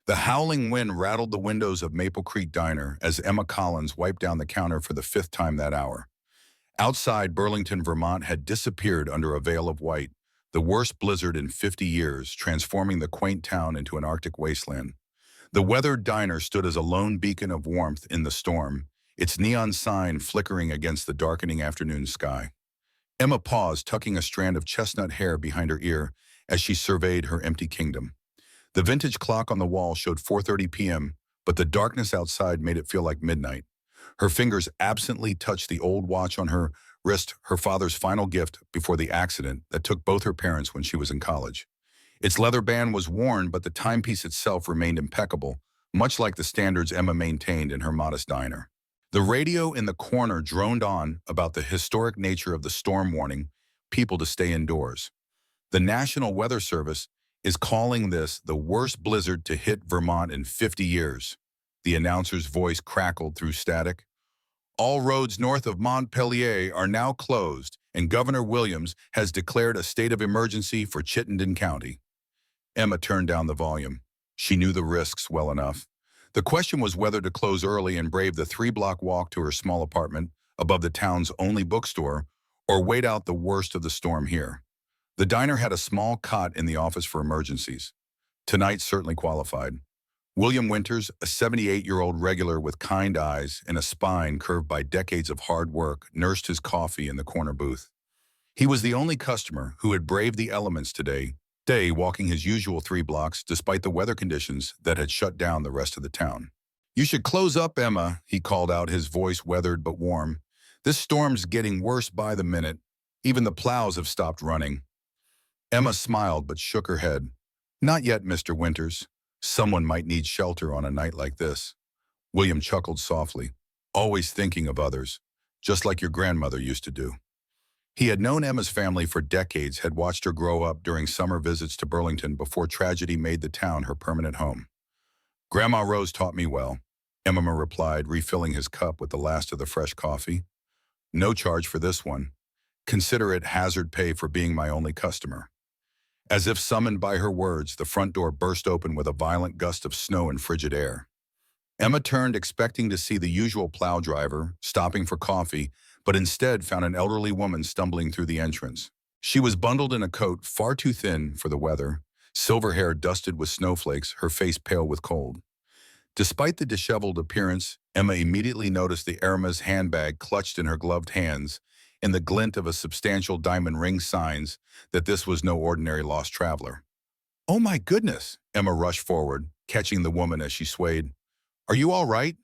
The howling wind rattled the windows of Maple Creek Diner as Emma Collins wiped down the counter for the fifth time that hour. Outside Burlington, Vermont had disappeared under a veil of white, the worst blizzard in 50 years, transforming the quaint town into an Arctic wasteland. The weathered diner stood as a lone beacon of warmth in the storm, its neon sign flickering against the darkening afternoon sky. Emma paused, tucking a strand of chestnut hair behind her ear as she surveyed her empty kingdom. The vintage clock on the wall showed 4:30 p.m., but the darkness outside made it feel like midnight. Her fingers absently touched the old watch on her wrist, her father's final gift before the accident that took both her parents when she was in college. Its leather band was worn, but the timepiece itself remained impeccable, much like the standards Emma maintained in her modest diner. The radio in the corner droned on about the historic nature of the storm, warning people to stay indoors. The National Weather Service is calling this the worst blizzard to hit Vermont in 50 years. The announcer's voice crackled through static. All roads north of Montpelier are now closed, and Governor Williams has declared a state of emergency for Chittenden County. Emma turned down the volume. She knew the risks well enough. The question was whether to close early and brave the 3-block walk to her small apartment above the town's only bookstore, or wait out the worst of the storm here. The diner had a small cot in the office for emergencies. Tonight certainly qualified. William Winters, a 78-year-old regular with kind eyes and a spine curved by decades of hard work, nursed his coffee in the corner booth. He was the only customer who had braved the elements today, walking his usual 3 blocks despite the weather conditions that had shut down the rest of the town. "You should close up, Emma," he called out, his voice weathered but warm. "This storm's getting worse by the minute. Even the plows have stopped running." Emma smiled but shook her head. "Not yet, Mr. Winters. Someone might need shelter on a night like this." William chuckled softly. "Always thinking of others, just like your grandmother used to do." He had known Emma's family for decades, had watched her grow up during summer visits to Burlington before tragedy made the town her permanent home. "Grandma Rose taught me well," Emma replied, refilling his cup with the last of the fresh coffee. "No charge for this one. Consider it hazard pay for being my only customer." As if summoned by her words, the front door burst open with a violent gust of snow and frigid air. Emma turned, expecting to see the usual plow driver, stopping for coffee, but instead found an elderly woman stumbling through the entrance. She was bundled in a coat far too thin for the weather, silver hair dusted with snowflakes, her face pale with cold. Despite the disheveled appearance, Emma immediately noticed the Irma's handbag clutched in her gloved hands, and the glint of a substantial diamond ring signs that this was no ordinary lost traveler. "Oh my goodness!" Emma rushed forward, catching the woman as she swayed. "Are you all right?"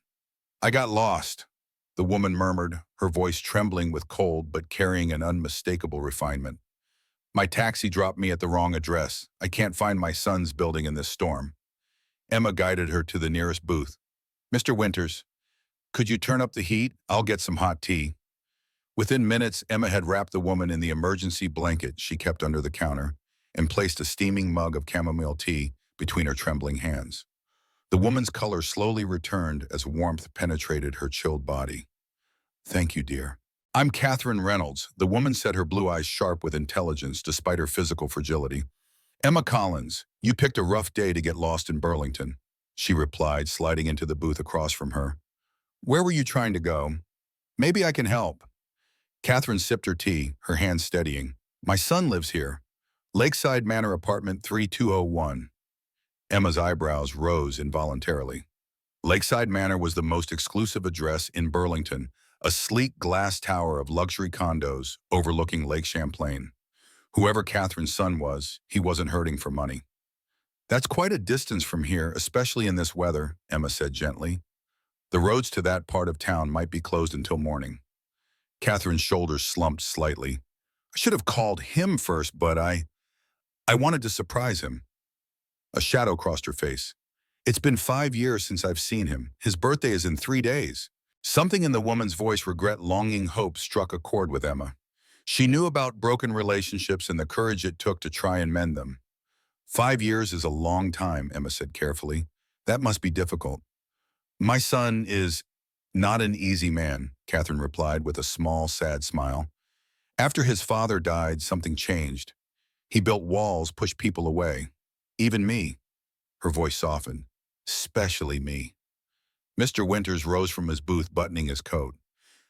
"I got lost," the woman murmured, her voice trembling with cold but carrying an unmistakable refinement. "My taxi dropped me at the wrong address. I can't find my son's building in this storm." Emma guided her to the nearest booth. "Mr. Winters, could you turn up the heat? I'll get some hot tea." Within minutes, Emma had wrapped the woman in the emergency blanket she kept under the counter and placed a steaming mug of chamomile tea between her trembling hands. The woman's color slowly returned as warmth penetrated her chilled body. "Thank you, dear." "I'm Catherine Reynolds," the woman said, her blue eyes sharp with intelligence despite her physical fragility. "Emma Collins, you picked a rough day to get lost in Burlington," she replied, sliding into the booth across from her. "Where were you trying to go? Maybe I can help." Catherine sipped her tea, her hands steadying. "My son lives here. Lakeside Manor Apartment 3201. Emma's eyebrows rose involuntarily. Lakeside Manor was the most exclusive address in Burlington, a sleek glass tower of luxury condos overlooking Lake Champlain. Whoever Catherine's son was, he wasn't hurting for money. "That's quite a distance from here, especially in this weather," Emma said gently. "The roads to that part of town might be closed until morning." Catherine's shoulders slumped slightly. "I should have called him first, but I wanted to surprise him." A shadow crossed her face. "It's been 5 years since I've seen him. His birthday is in 3 days. Something in the woman's voice, regret, longing, hope, struck a chord with Emma. She knew about broken relationships and the courage it took to try and mend them. 5 years is a long time," Emma said carefully. "That must be difficult." "My son is not an easy man," Catherine replied with a small, sad smile. "After his father died, something changed. He built walls, pushed people away. Even me." Her voice softened. Especially me. Mr. Winters rose from his booth, buttoning his coat.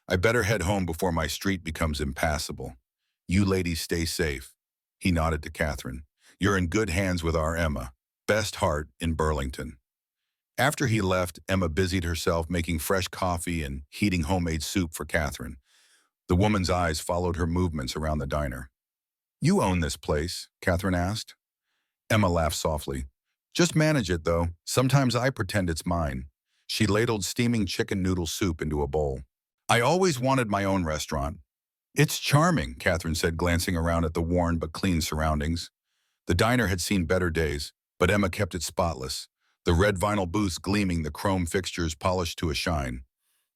I better head home before my street becomes impassable. You ladies stay safe. He nodded to Catherine. You're in good hands with our Emma. Best heart in Burlington. After he left, Emma busied herself making fresh coffee and heating homemade soup for Catherine. The woman's eyes followed her movements around the diner. You own this place? Catherine asked. Emma laughed softly. Just manage it, though. Sometimes I pretend it's mine. She ladled steaming chicken noodle soup into a bowl. I always wanted my own restaurant. It's charming, Catherine said, glancing around at the worn but clean surroundings. The diner had seen better days, but Emma kept it spotless, the red vinyl booths gleaming, the chrome fixtures polished to a shine.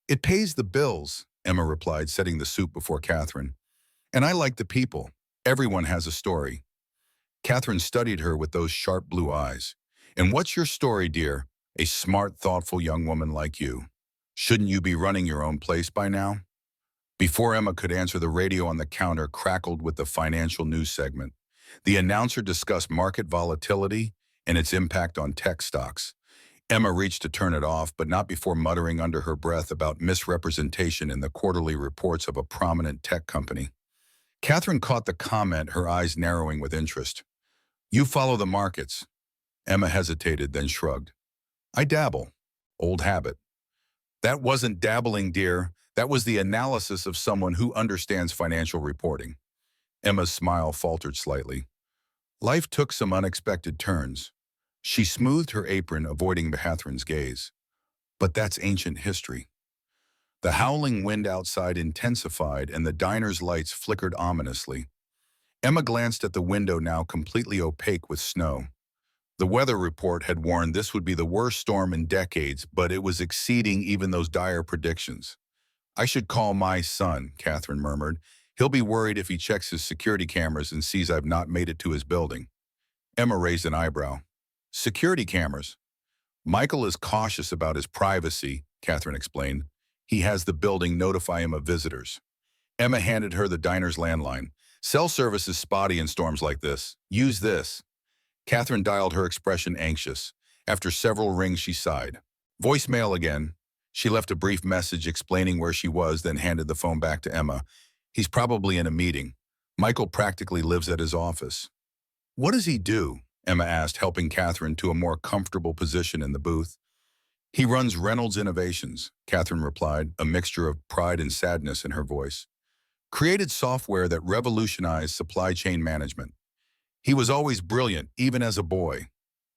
It pays the bills, Emma replied, setting the soup before Catherine. And I like the people. Everyone has a story. Catherine studied her with those sharp blue eyes. And what's your story, dear? A smart, thoughtful young woman like you. Shouldn't you be running your own place by now? Before Emma could answer, the radio on the counter crackled with the financial news segment. The announcer discussed market volatility and its impact on tech stocks. Emma reached to turn it off, but not before muttering under her breath about misrepresentation in the quarterly reports of a prominent tech company. Catherine caught the comment, her eyes narrowing with interest. You follow the markets. Emma hesitated, then shrugged. I dabble. Old habit. That wasn't dabbling, dear. That was the analysis of someone who understands financial reporting. Emma's smile faltered slightly. Life took some unexpected turns. She smoothed her apron, avoiding Catherine's gaze. But that's ancient history. The howling wind outside intensified and the diner's lights flickered ominously. Emma glanced at the window, now completely opaque with snow. The weather report had warned this would be the worst storm in decades, but it was exceeding even those dire predictions. I should call my son, Catherine murmured. He'll be worried if he checks his security cameras and sees I've not made it to his building. Emma raised an eyebrow. Security cameras? Michael is cautious about his privacy, Catherine explained. He has the building notify him of visitors. Emma handed her the diner's landline. Cell service is spotty in storms like this. Use this. Catherine dialed, her expression anxious. After several rings, she sighed. Voicemail again. She left a brief message explaining where she was, then handed the phone back to Emma. He's probably in a meeting. Michael practically lives at his office. What does he do? Emma asked, helping Catherine to a more comfortable position in the booth. He runs Reynolds Innovations, Catherine replied, a mixture of pride and sadness in her voice. Created software that revolutionized supply chain management. He was always brilliant, even as a boy.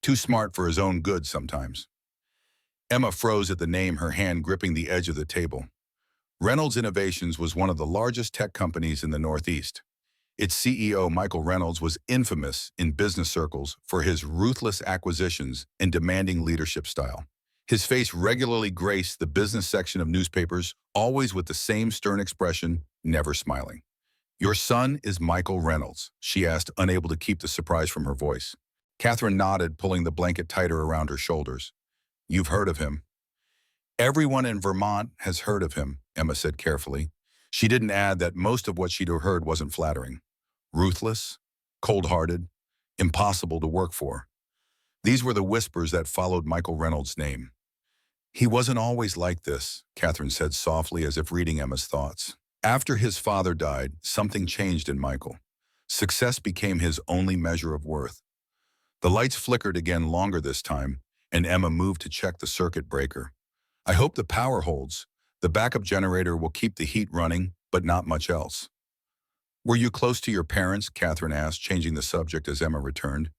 Too smart for his own good sometimes. Emma froze at the name, her hand gripping the edge of the table. Reynolds Innovations was one of the largest tech companies in the Northeast. Its CEO, Michael Reynolds, was infamous in business circles for his ruthless acquisitions and demanding leadership style. His face regularly graced the business section of newspapers, always with the same stern expression, never smiling. Your son is Michael Reynolds, she asked, unable to keep the surprise from her voice. Catherine nodded, pulling the blanket tighter around her shoulders. You've heard of him. Everyone in Vermont has heard of him, Emma said carefully. She didn't add that most of what she'd heard wasn't flattering. Ruthless, cold-hearted, impossible to work for. These were the whispers that followed Michael Reynolds' name. He wasn't always like this, Catherine said softly, as if reading Emma's thoughts. After his father died, something changed in Michael. Success became his only measure of worth. The lights flickered again, longer this time, and Emma moved to check the circuit breaker. I hope the power holds. The backup generator will keep the heat running, but not much else. Were you close to your parents? Catherine asked, changing the subject as Emma returned.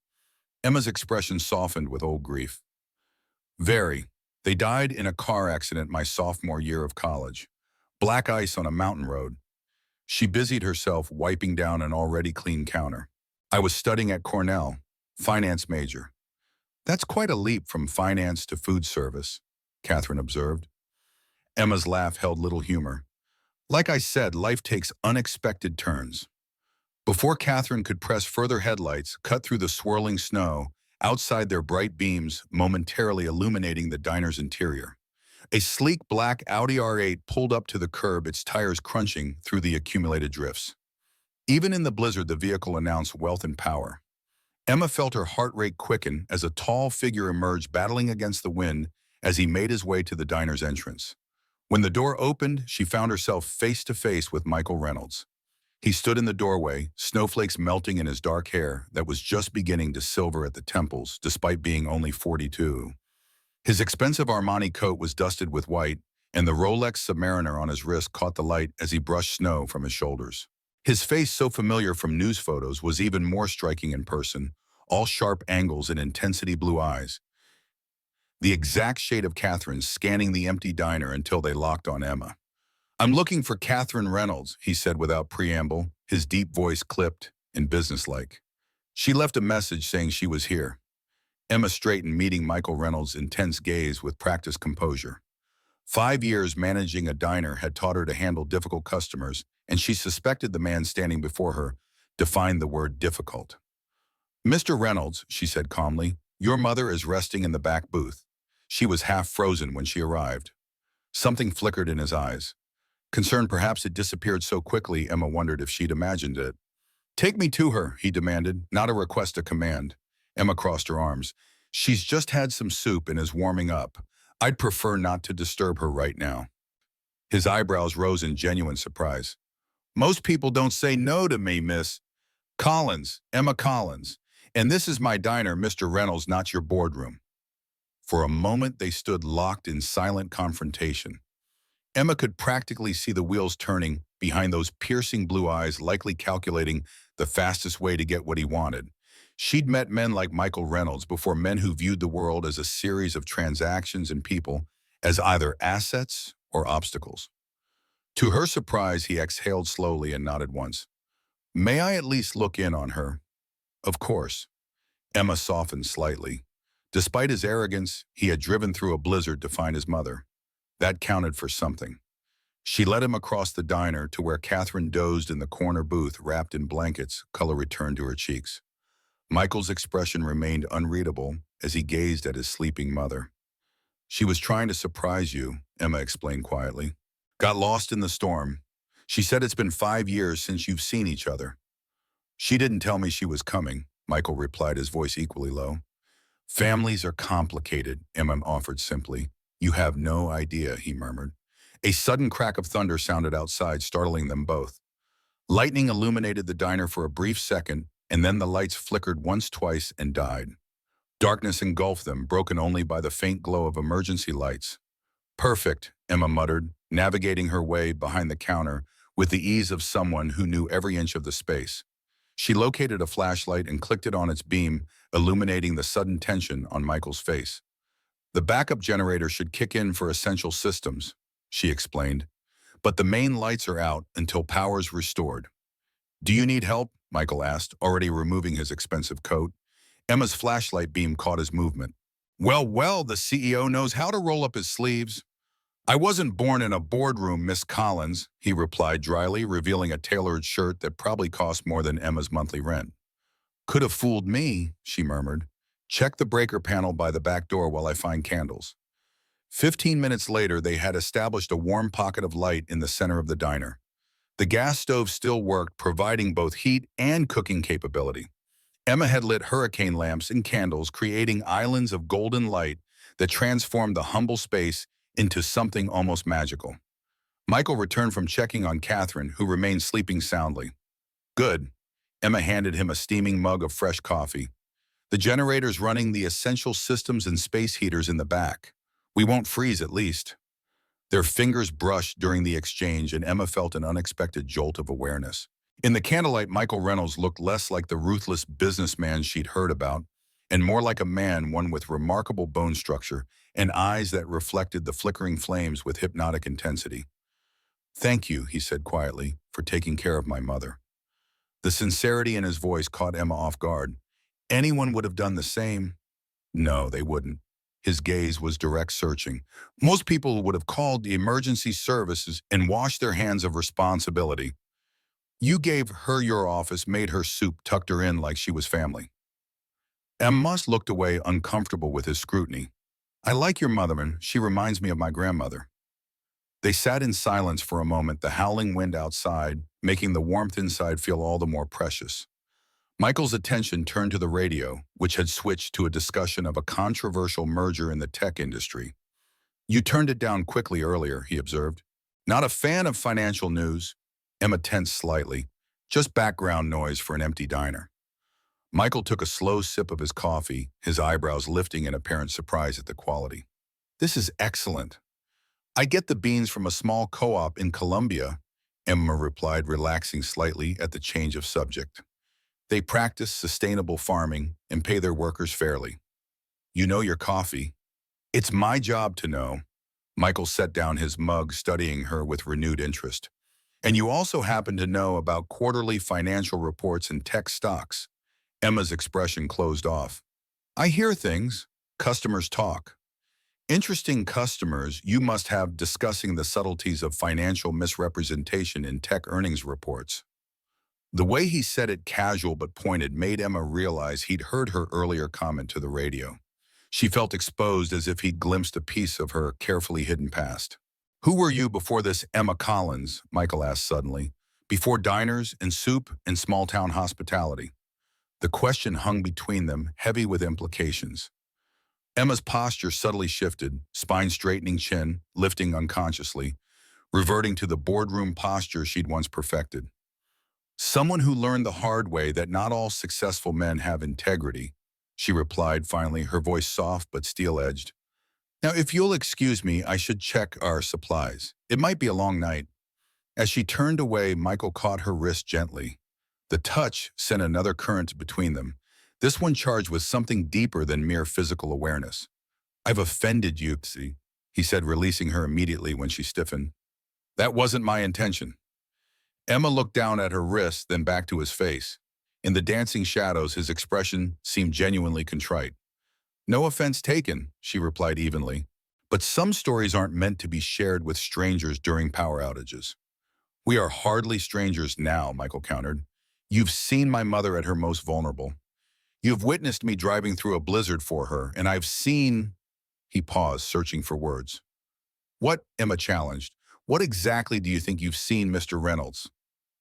Emma's expression softened with old grief. Very. They died in a car accident my sophomore year of college. Black ice on a mountain road. She busied herself wiping down an already clean counter. I was studying at Cornell, finance major. That's quite a leap from finance to food service, Catherine observed. Emma's laugh held little humor. Like I said, life takes unexpected turns. Before Catherine could press further, headlights cut through the swirling snow, outside their bright beams momentarily illuminating the diner's interior. A sleek black Audi R8 pulled up to the curb, its tires crunching through the accumulated drifts. Even in the blizzard, the vehicle announced wealth and power. Emma felt her heart rate quicken as a tall figure emerged battling against the wind as he made his way to the diner's entrance. When the door opened, she found herself face to face with Michael Reynolds. He stood in the doorway, snowflakes melting in his dark hair that was just beginning to silver at the temples, despite being only 42. His expensive Armani coat was dusted with white, and the Rolex Submariner on his wrist caught the light as he brushed snow from his shoulders. His face, so familiar from news photos, was even more striking in person, all sharp angles and intensity blue eyes. The exact shade of Catherine's, scanning the empty diner until they locked on Emma. "I'm looking for Catherine Reynolds," he said without preamble, his deep voice clipped and businesslike. "She left a message saying she was here." Emma straightened, meeting Michael Reynolds' intense gaze with practiced composure. 5 years managing a diner had taught her to handle difficult customers, and she suspected the man standing before her defined the word difficult. "Mr. Reynolds," she said calmly, "your mother is resting in the back booth." She was half frozen when she arrived. Something flickered in his eyes. Concerned perhaps it disappeared so quickly, Emma wondered if she'd imagined it. "Take me to her," he demanded, not a request, a command. Emma crossed her arms. "She's just had some soup and is warming up. I'd prefer not to disturb her right now." His eyebrows rose in genuine surprise. "Most people don't say no to me, Miss Collins, Emma Collins. And this is my diner, Mr. Reynolds, not your boardroom." For a moment they stood locked in silent confrontation. Emma could practically see the wheels turning behind those piercing blue eyes, likely calculating the fastest way to get what he wanted. She'd met men like Michael Reynolds before, men who viewed the world as a series of transactions and people as either assets or obstacles. To her surprise, he exhaled slowly and nodded once. "May I at least look in on her?" "Of course." Emma softened slightly. Despite his arrogance, he had driven through a blizzard to find his mother. That counted for something. She led him across the diner to where Catherine dozed in the corner booth, wrapped in blankets. Color returned to her cheeks. Michael's expression remained unreadable as he gazed at his sleeping mother. "She was trying to surprise you," Emma explained quietly. "Got lost in the storm. She said it's been 5 years since you've seen each other." "She didn't tell me she was coming," Michael replied, his voice equally low. "Families are complicated," Emma offered simply. "You have no idea," he murmured. A sudden crack of thunder sounded outside, startling them both. Lightning illuminated the diner for a brief second, and then the lights flickered once, twice, and died. Darkness engulfed them, broken only by the faint glow of emergency lights. "Perfect," Emma muttered, navigating her way behind the counter with the ease of someone who knew every inch of the space. She located a flashlight and clicked it on its beam, illuminating the sudden tension on Michael's face. "The backup generator should kick in for essential systems," she explained, "but the main lights are out until power's restored." "Do you need help?" Michael asked, already removing his expensive coat. Emma's flashlight beam caught his movement. Well, the CEO knows how to roll up his sleeves." "I wasn't born in a boardroom, Miss Collins," he replied dryly, revealing a tailored shirt that probably cost more than Emma's monthly rent. "Could have fooled me," she murmured. "Check the breaker panel by the back door while I find candles." 15 minutes later, they had established a warm pocket of light in the center of the diner. The gas stove still worked, providing both heat and cooking capability. Emma had lit hurricane lamps and candles, creating islands of golden light that transformed the humble space into something almost magical. Michael returned from checking on Catherine, who remained sleeping soundly. "Good." Emma handed him a steaming mug of fresh coffee. "The generator's running, the essential systems and space heaters in the back. We won't freeze, at least." Their fingers brushed during the exchange, and Emma felt an unexpected jolt of awareness. In the candlelight, Michael Reynolds looked less like the ruthless businessman she'd heard about, and more like a man, one with remarkable bone structure and eyes that reflected the flickering flames with hypnotic intensity. "Thank you," he said quietly, "for taking care of my mother." The sincerity in his voice caught Emma off guard. Anyone would have done the same. No, they wouldn't. His gaze was direct, searching. Most people would have called the emergency services and washed their hands of responsibility. You gave her your office, made her soup, tucked her in like she was family. Emma looked away, uncomfortable with his scrutiny. "I like your mother, man. She reminds me of my grandmother." They sat in silence for a moment, the howling wind outside making the warmth inside feel all the more precious. Michael's attention turned to the radio, which had switched to a discussion of a controversial merger in the tech industry. You turned it down quickly earlier, he observed. Not a fan of financial news. Emma tensed slightly. Just background noise for an empty diner. Michael took a slow sip of his coffee, his eyebrows lifting in apparent surprise at the quality. This is excellent. I get the beans from a small co-op in Colombia, Emma replied, relaxing slightly at the change of subject. They practice sustainable farming and pay their workers fairly. You know your coffee. It's my job to know. Michael set down his mug, studying her with renewed interest. And you also happen to know about quarterly financial reports and tech stocks. Emma's expression closed off. I hear things. Customers talk. Interesting customers you must have discussing the subtleties of financial misrepresentation in tech earnings reports. The way he said it, casual but pointed, made Emma realize he'd heard her earlier comment to the radio. She felt exposed, as if he'd glimpsed a piece of her carefully hidden past. Who were you before this, Emma Collins? Michael asked suddenly. Before diners and soup and small-town hospitality. The question hung between them, heavy with implications. Emma's posture subtly shifted, spine straightening, chin lifting unconsciously, reverting to the boardroom posture she'd once perfected. Someone who learned the hard way that not all successful men have integrity, she replied finally, her voice soft but steel-edged. Now, if you'll excuse me, I should check our supplies. It might be a long night. As she turned away, Michael caught her wrist gently. The touch sent another current between them, this one charged with something deeper than mere physical awareness. I've offended you, see, he said, releasing her immediately when she stiffened. That wasn't my intention. Emma looked down at her wrist, then back to his face. In the dancing shadows, his expression seemed genuinely contrite. No offense taken, she replied evenly. But some stories aren't meant to be shared with strangers during power outages. We are hardly strangers now, Michael countered. You've seen my mother at her most vulnerable. You've witnessed me driving through a blizzard for her, and I've seen... He paused, searching for words. What? Emma challenged. What exactly do you think you've seen, Mr. Reynolds?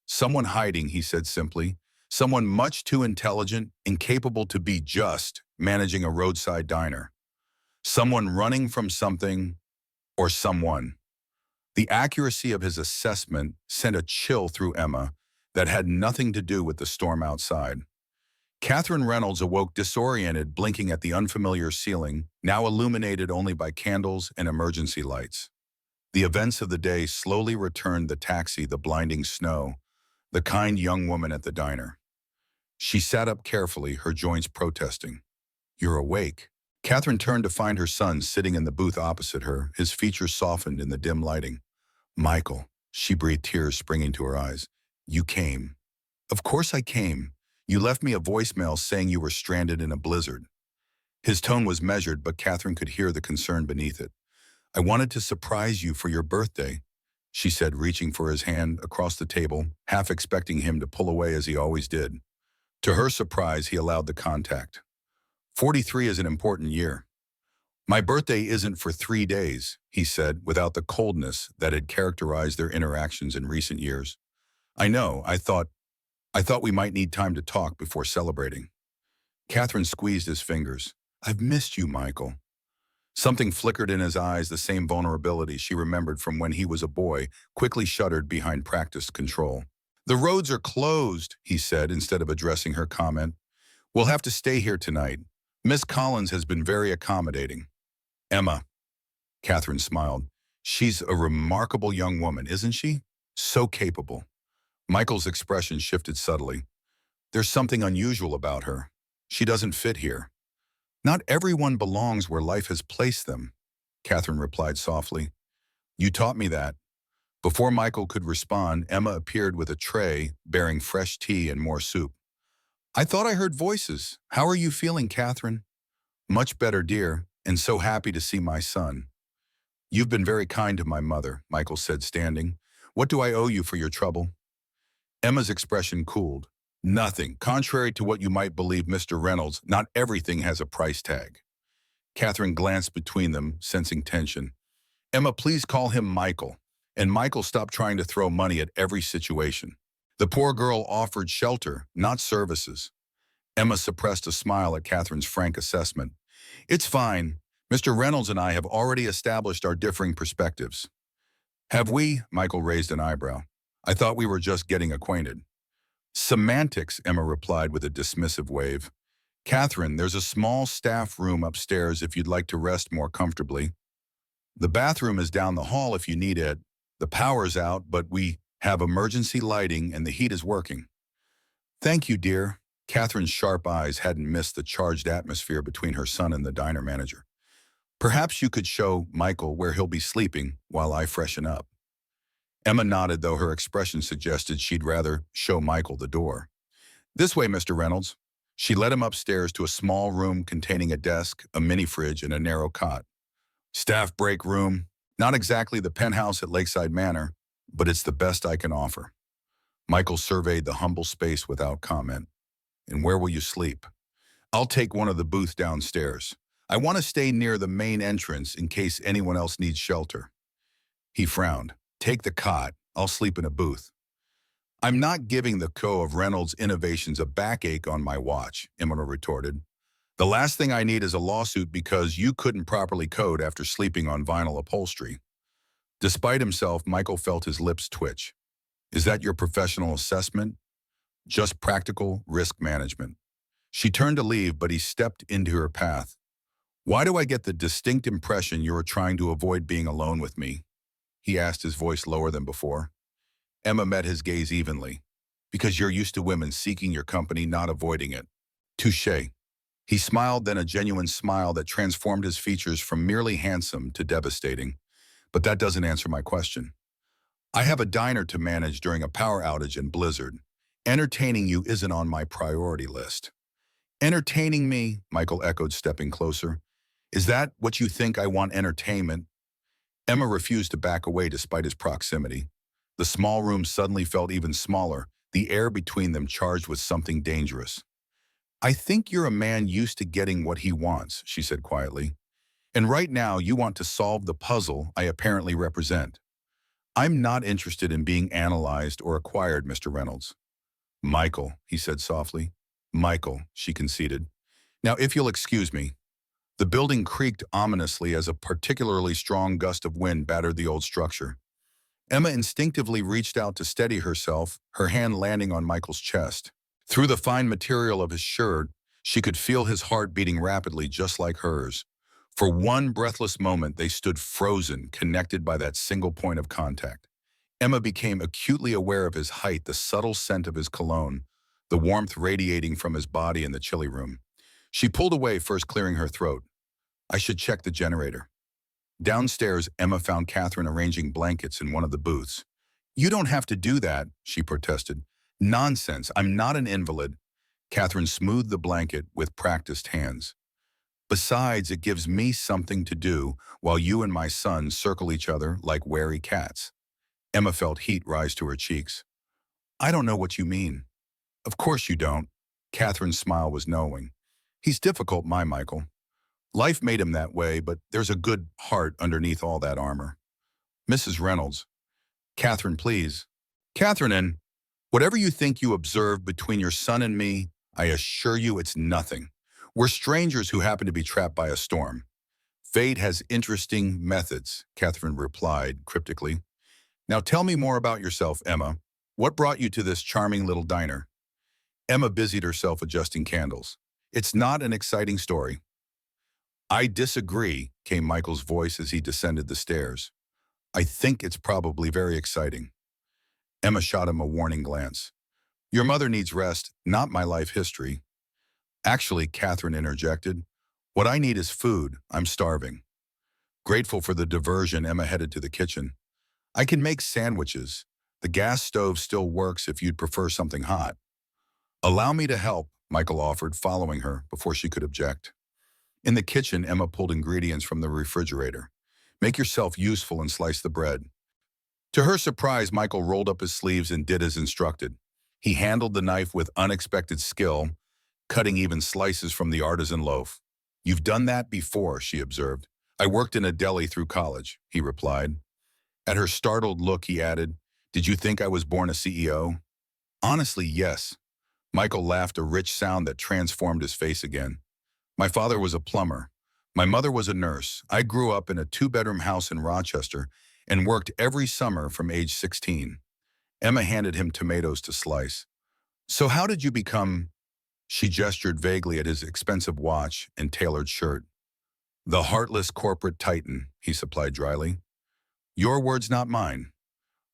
Someone hiding, he said simply. Someone much too intelligent, incapable to be just, managing a roadside diner. Someone running from something or someone. The accuracy of his assessment sent a chill through Emma that had nothing to do with the storm outside. Catherine Reynolds awoke disoriented, blinking at the unfamiliar ceiling, now illuminated only by candles and emergency lights. The events of the day slowly returned: the taxi, the blinding snow, the kind young woman at the diner. She sat up carefully, her joints protesting. You're awake. Catherine turned to find her son sitting in the booth opposite her, his features softened in the dim lighting. Michael, she breathed, tears springing to her eyes. You came. Of course I came. You left me a voicemail saying you were stranded in a blizzard. His tone was measured, but Catherine could hear the concern beneath it. I wanted to surprise you for your birthday, she said, reaching for his hand across the table, half expecting him to pull away as he always did. To her surprise, he allowed the contact. 43 is an important year. My birthday isn't for 3 days, he said, without the coldness that had characterized their interactions in recent years. I know, I thought we might need time to talk before celebrating. Catherine squeezed his fingers. I've missed you, Michael. Something flickered in his eyes, the same vulnerability she remembered from when he was a boy, quickly shuddered behind practiced control. The roads are closed, he said, instead of addressing her comment. We'll have to stay here tonight. Miss Collins has been very accommodating. Emma, Catherine smiled. She's a remarkable young woman, isn't she? So capable. Michael's expression shifted subtly. There's something unusual about her. She doesn't fit here. Not everyone belongs where life has placed them, Catherine replied softly. You taught me that. Before Michael could respond, Emma appeared with a tray bearing fresh tea and more soup. I thought I heard voices. How are you feeling, Catherine? Much better, dear, and so happy to see my son. You've been very kind to my mother, Michael said, standing. What do I owe you for your trouble? Emma's expression cooled. Nothing. Contrary to what you might believe, Mr. Reynolds, not everything has a price tag. Catherine glanced between them, sensing tension. Emma, please call him Michael. And Michael, stop trying to throw money at every situation. The poor girl offered shelter, not services. Emma suppressed a smile at Catherine's frank assessment. It's fine. Mr. Reynolds and I have already established our differing perspectives. Have we? Michael raised an eyebrow. I thought we were just getting acquainted. Semantics, Emma replied with a dismissive wave. Catherine, there's a small staff room upstairs if you'd like to rest more comfortably. The bathroom is down the hall if you need it. The power's out, but we have emergency lighting and the heat is working. Thank you, dear. Catherine's sharp eyes hadn't missed the charged atmosphere between her son and the diner manager. Perhaps you could show Michael where he'll be sleeping while I freshen up. Emma nodded, though her expression suggested she'd rather show Michael the door. This way, Mr. Reynolds. She led him upstairs to a small room containing a desk, a mini-fridge, and a narrow cot. Staff break room. Not exactly the penthouse at Lakeside Manor, but it's the best I can offer. Michael surveyed the humble space without comment. And where will you sleep? I'll take one of the booths downstairs. I want to stay near the main entrance in case anyone else needs shelter. He frowned. Take the cot. I'll sleep in a booth. I'm not giving the co. of Reynolds Innovations a backache on my watch, Emma retorted. The last thing I need is a lawsuit because you couldn't properly code after sleeping on vinyl upholstery. Despite himself, Michael felt his lips twitch. Is that your professional assessment? Just practical risk management. She turned to leave, but he stepped into her path. Why do I get the distinct impression you are trying to avoid being alone with me? He asked, his voice lower than before. Emma met his gaze evenly. Because you're used to women seeking your company, not avoiding it. Touché. He smiled, then a genuine smile that transformed his features from merely handsome to devastating. But that doesn't answer my question. I have a diner to manage during a power outage and blizzard. Entertaining you isn't on my priority list. Entertaining me, Michael echoed, stepping closer. Is that what you think I want, entertainment? Emma refused to back away despite his proximity. The small room suddenly felt even smaller, the air between them charged with something dangerous. I think you're a man used to getting what he wants, she said quietly. And right now you want to solve the puzzle I apparently represent. I'm not interested in being analyzed or acquired, Mr. Reynolds. Michael, he said softly. Michael, she conceded. Now, if you'll excuse me. The building creaked ominously as a particularly strong gust of wind battered the old structure. Emma instinctively reached out to steady herself, her hand landing on Michael's chest. Through the fine material of his shirt, she could feel his heart beating rapidly just like hers. For one breathless moment, they stood frozen, connected by that single point of contact. Emma became acutely aware of his height, the subtle scent of his cologne, the warmth radiating from his body in the chilly room. She pulled away, first clearing her throat. I should check the generator. Downstairs, Emma found Catherine arranging blankets in one of the booths. You don't have to do that, she protested. Nonsense, I'm not an invalid. Catherine smoothed the blanket with practiced hands. Besides, it gives me something to do while you and my son circle each other like wary cats. Emma felt heat rise to her cheeks. I don't know what you mean. Of course you don't. Catherine's smile was knowing. He's difficult, my Michael. Life made him that way, but there's a good heart underneath all that armor. Mrs. Reynolds. Catherine, please. Catherine, whatever you think you observed between your son and me, I assure you it's nothing. We're strangers who happen to be trapped by a storm. Fate has interesting methods, Catherine replied cryptically. Now tell me more about yourself, Emma. What brought you to this charming little diner? Emma busied herself adjusting candles. It's not an exciting story. I disagree, came Michael's voice as he descended the stairs. I think it's probably very exciting. Emma shot him a warning glance. Your mother needs rest, not my life history. Actually, Catherine interjected, what I need is food. I'm starving. Grateful for the diversion, Emma headed to the kitchen. I can make sandwiches. The gas stove still works if you'd prefer something hot. Allow me to help, Michael offered, following her before she could object. In the kitchen, Emma pulled ingredients from the refrigerator. Make yourself useful and slice the bread. To her surprise, Michael rolled up his sleeves and did as instructed. He handled the knife with unexpected skill, cutting even slices from the artisan loaf. You've done that before, she observed. I worked in a deli through college, he replied. At her startled look, he added, did you think I was born a CEO? Honestly, yes. Michael laughed, a rich sound that transformed his face again. My father was a plumber. My mother was a nurse. I grew up in a two-bedroom house in Rochester and worked every summer from age 16. Emma handed him tomatoes to slice. So how did you become... She gestured vaguely at his expensive watch and tailored shirt. The heartless corporate titan, he supplied dryly. Your words, not mine.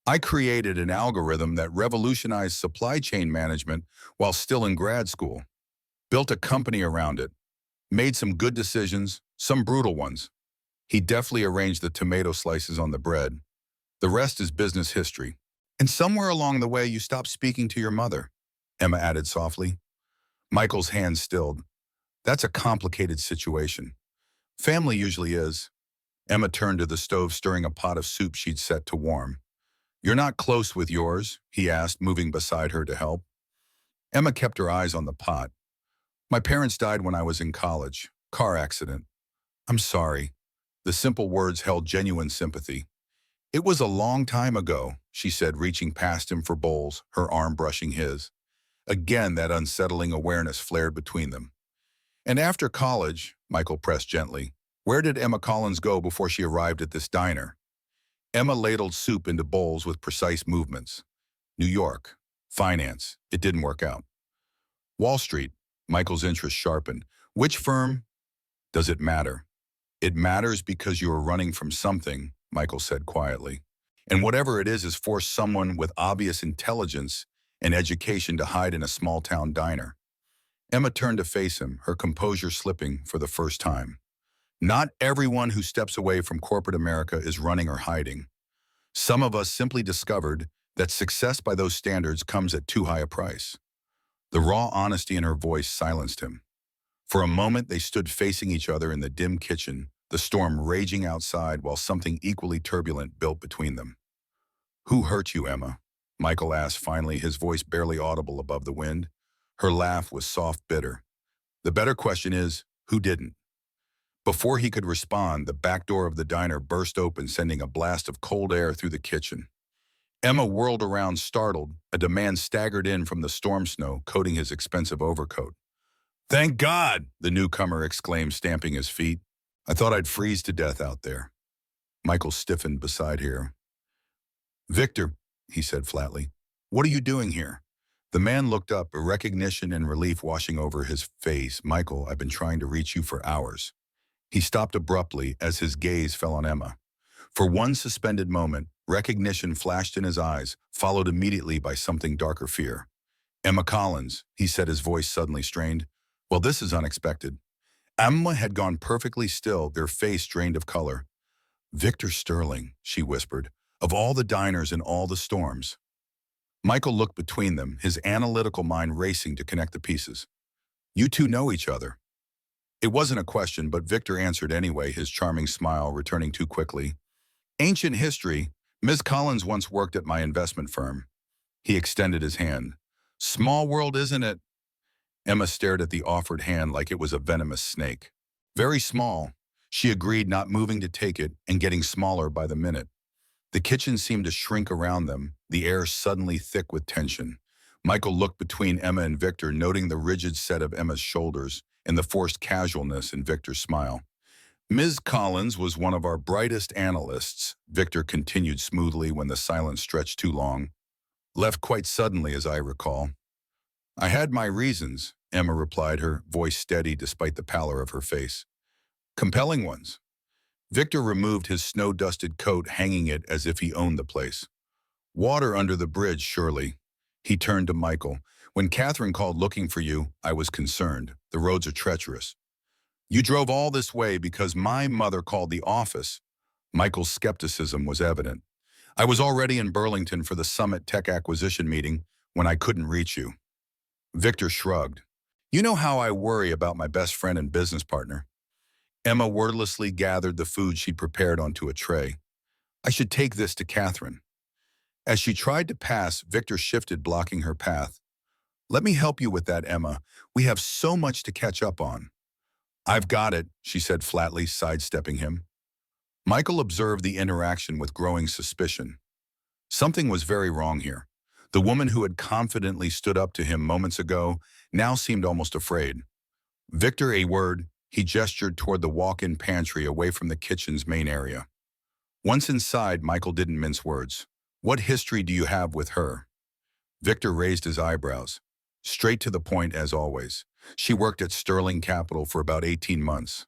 I created an algorithm that revolutionized supply chain management while still in grad school. Built a company around it. Made some good decisions, some brutal ones. He deftly arranged the tomato slices on the bread. The rest is business history. And somewhere along the way you stopped speaking to your mother, Emma added softly. Michael's hands stilled. That's a complicated situation. Family usually is. Emma turned to the stove, stirring a pot of soup she'd set to warm. You're not close with yours? He asked, moving beside her to help. Emma kept her eyes on the pot. My parents died when I was in college. Car accident. I'm sorry. The simple words held genuine sympathy. It was a long time ago, she said, reaching past him for bowls, her arm brushing his. Again, that unsettling awareness flared between them. And after college, Michael pressed gently, where did Emma Collins go before she arrived at this diner? Emma ladled soup into bowls with precise movements. New York. Finance. It didn't work out. Wall Street. Michael's interest sharpened. Which firm? Does it matter? It matters because you are running from something, Michael said quietly. And whatever it is forced someone with obvious intelligence and education to hide in a small-town diner. Emma turned to face him, her composure slipping for the first time. Not everyone who steps away from corporate America is running or hiding. Some of us simply discovered that success by those standards comes at too high a price. The raw honesty in her voice silenced him. For a moment, they stood facing each other in the dim kitchen, the storm raging outside while something equally turbulent built between them. Who hurt you, Emma? Michael asked finally, his voice barely audible above the wind. Her laugh was soft, bitter. The better question is, who didn't? Before he could respond, the back door of the diner burst open, sending a blast of cold air through the kitchen. Emma whirled around, startled. A demand staggered in from the storm snow, coating his expensive overcoat. Thank God, the newcomer exclaimed, stamping his feet. I thought I'd freeze to death out there. Michael stiffened beside her. Victor, he said flatly, what are you doing here? The man looked up, recognition and relief washing over his face. Michael, I've been trying to reach you for hours. He stopped abruptly as his gaze fell on Emma. For one suspended moment, recognition flashed in his eyes, followed immediately by something darker fear. Emma Collins, he said, his voice suddenly strained. Well, this is unexpected. Emma had gone perfectly still, their face drained of color. Victor Sterling, she whispered, of all the diners in all the storms. Michael looked between them, his analytical mind racing to connect the pieces. You two know each other. It wasn't a question, but Victor answered anyway, his charming smile returning too quickly. Ancient history. Ms. Collins once worked at my investment firm. He extended his hand. Small world, isn't it? Emma stared at the offered hand like it was a venomous snake. Very small, she agreed, not moving to take it and getting smaller by the minute. The kitchen seemed to shrink around them, the air suddenly thick with tension. Michael looked between Emma and Victor, noting the rigid set of Emma's shoulders and the forced casualness in Victor's smile. Ms. Collins was one of our brightest analysts, Victor continued smoothly when the silence stretched too long. Left quite suddenly, as I recall. I had my reasons, Emma replied, her voice steady despite the pallor of her face. Compelling ones. Victor removed his snow-dusted coat, hanging it as if he owned the place. Water under the bridge, surely. He turned to Michael. When Catherine called looking for you, I was concerned. The roads are treacherous. You drove all this way because my mother called the office. Michael's skepticism was evident. I was already in Burlington for the Summit Tech Acquisition meeting when I couldn't reach you. Victor shrugged. You know how I worry about my best friend and business partner. Emma wordlessly gathered the food she'd prepared onto a tray. I should take this to Catherine. As she tried to pass, Victor shifted, blocking her path. Let me help you with that, Emma. We have so much to catch up on. I've got it, she said flatly, sidestepping him. Michael observed the interaction with growing suspicion. Something was very wrong here. The woman who had confidently stood up to him moments ago now seemed almost afraid. Victor, a word, he gestured toward the walk-in pantry away from the kitchen's main area. Once inside, Michael didn't mince words. What history do you have with her? Victor raised his eyebrows. Straight to the point as always. She worked at Sterling Capital for about 18 months.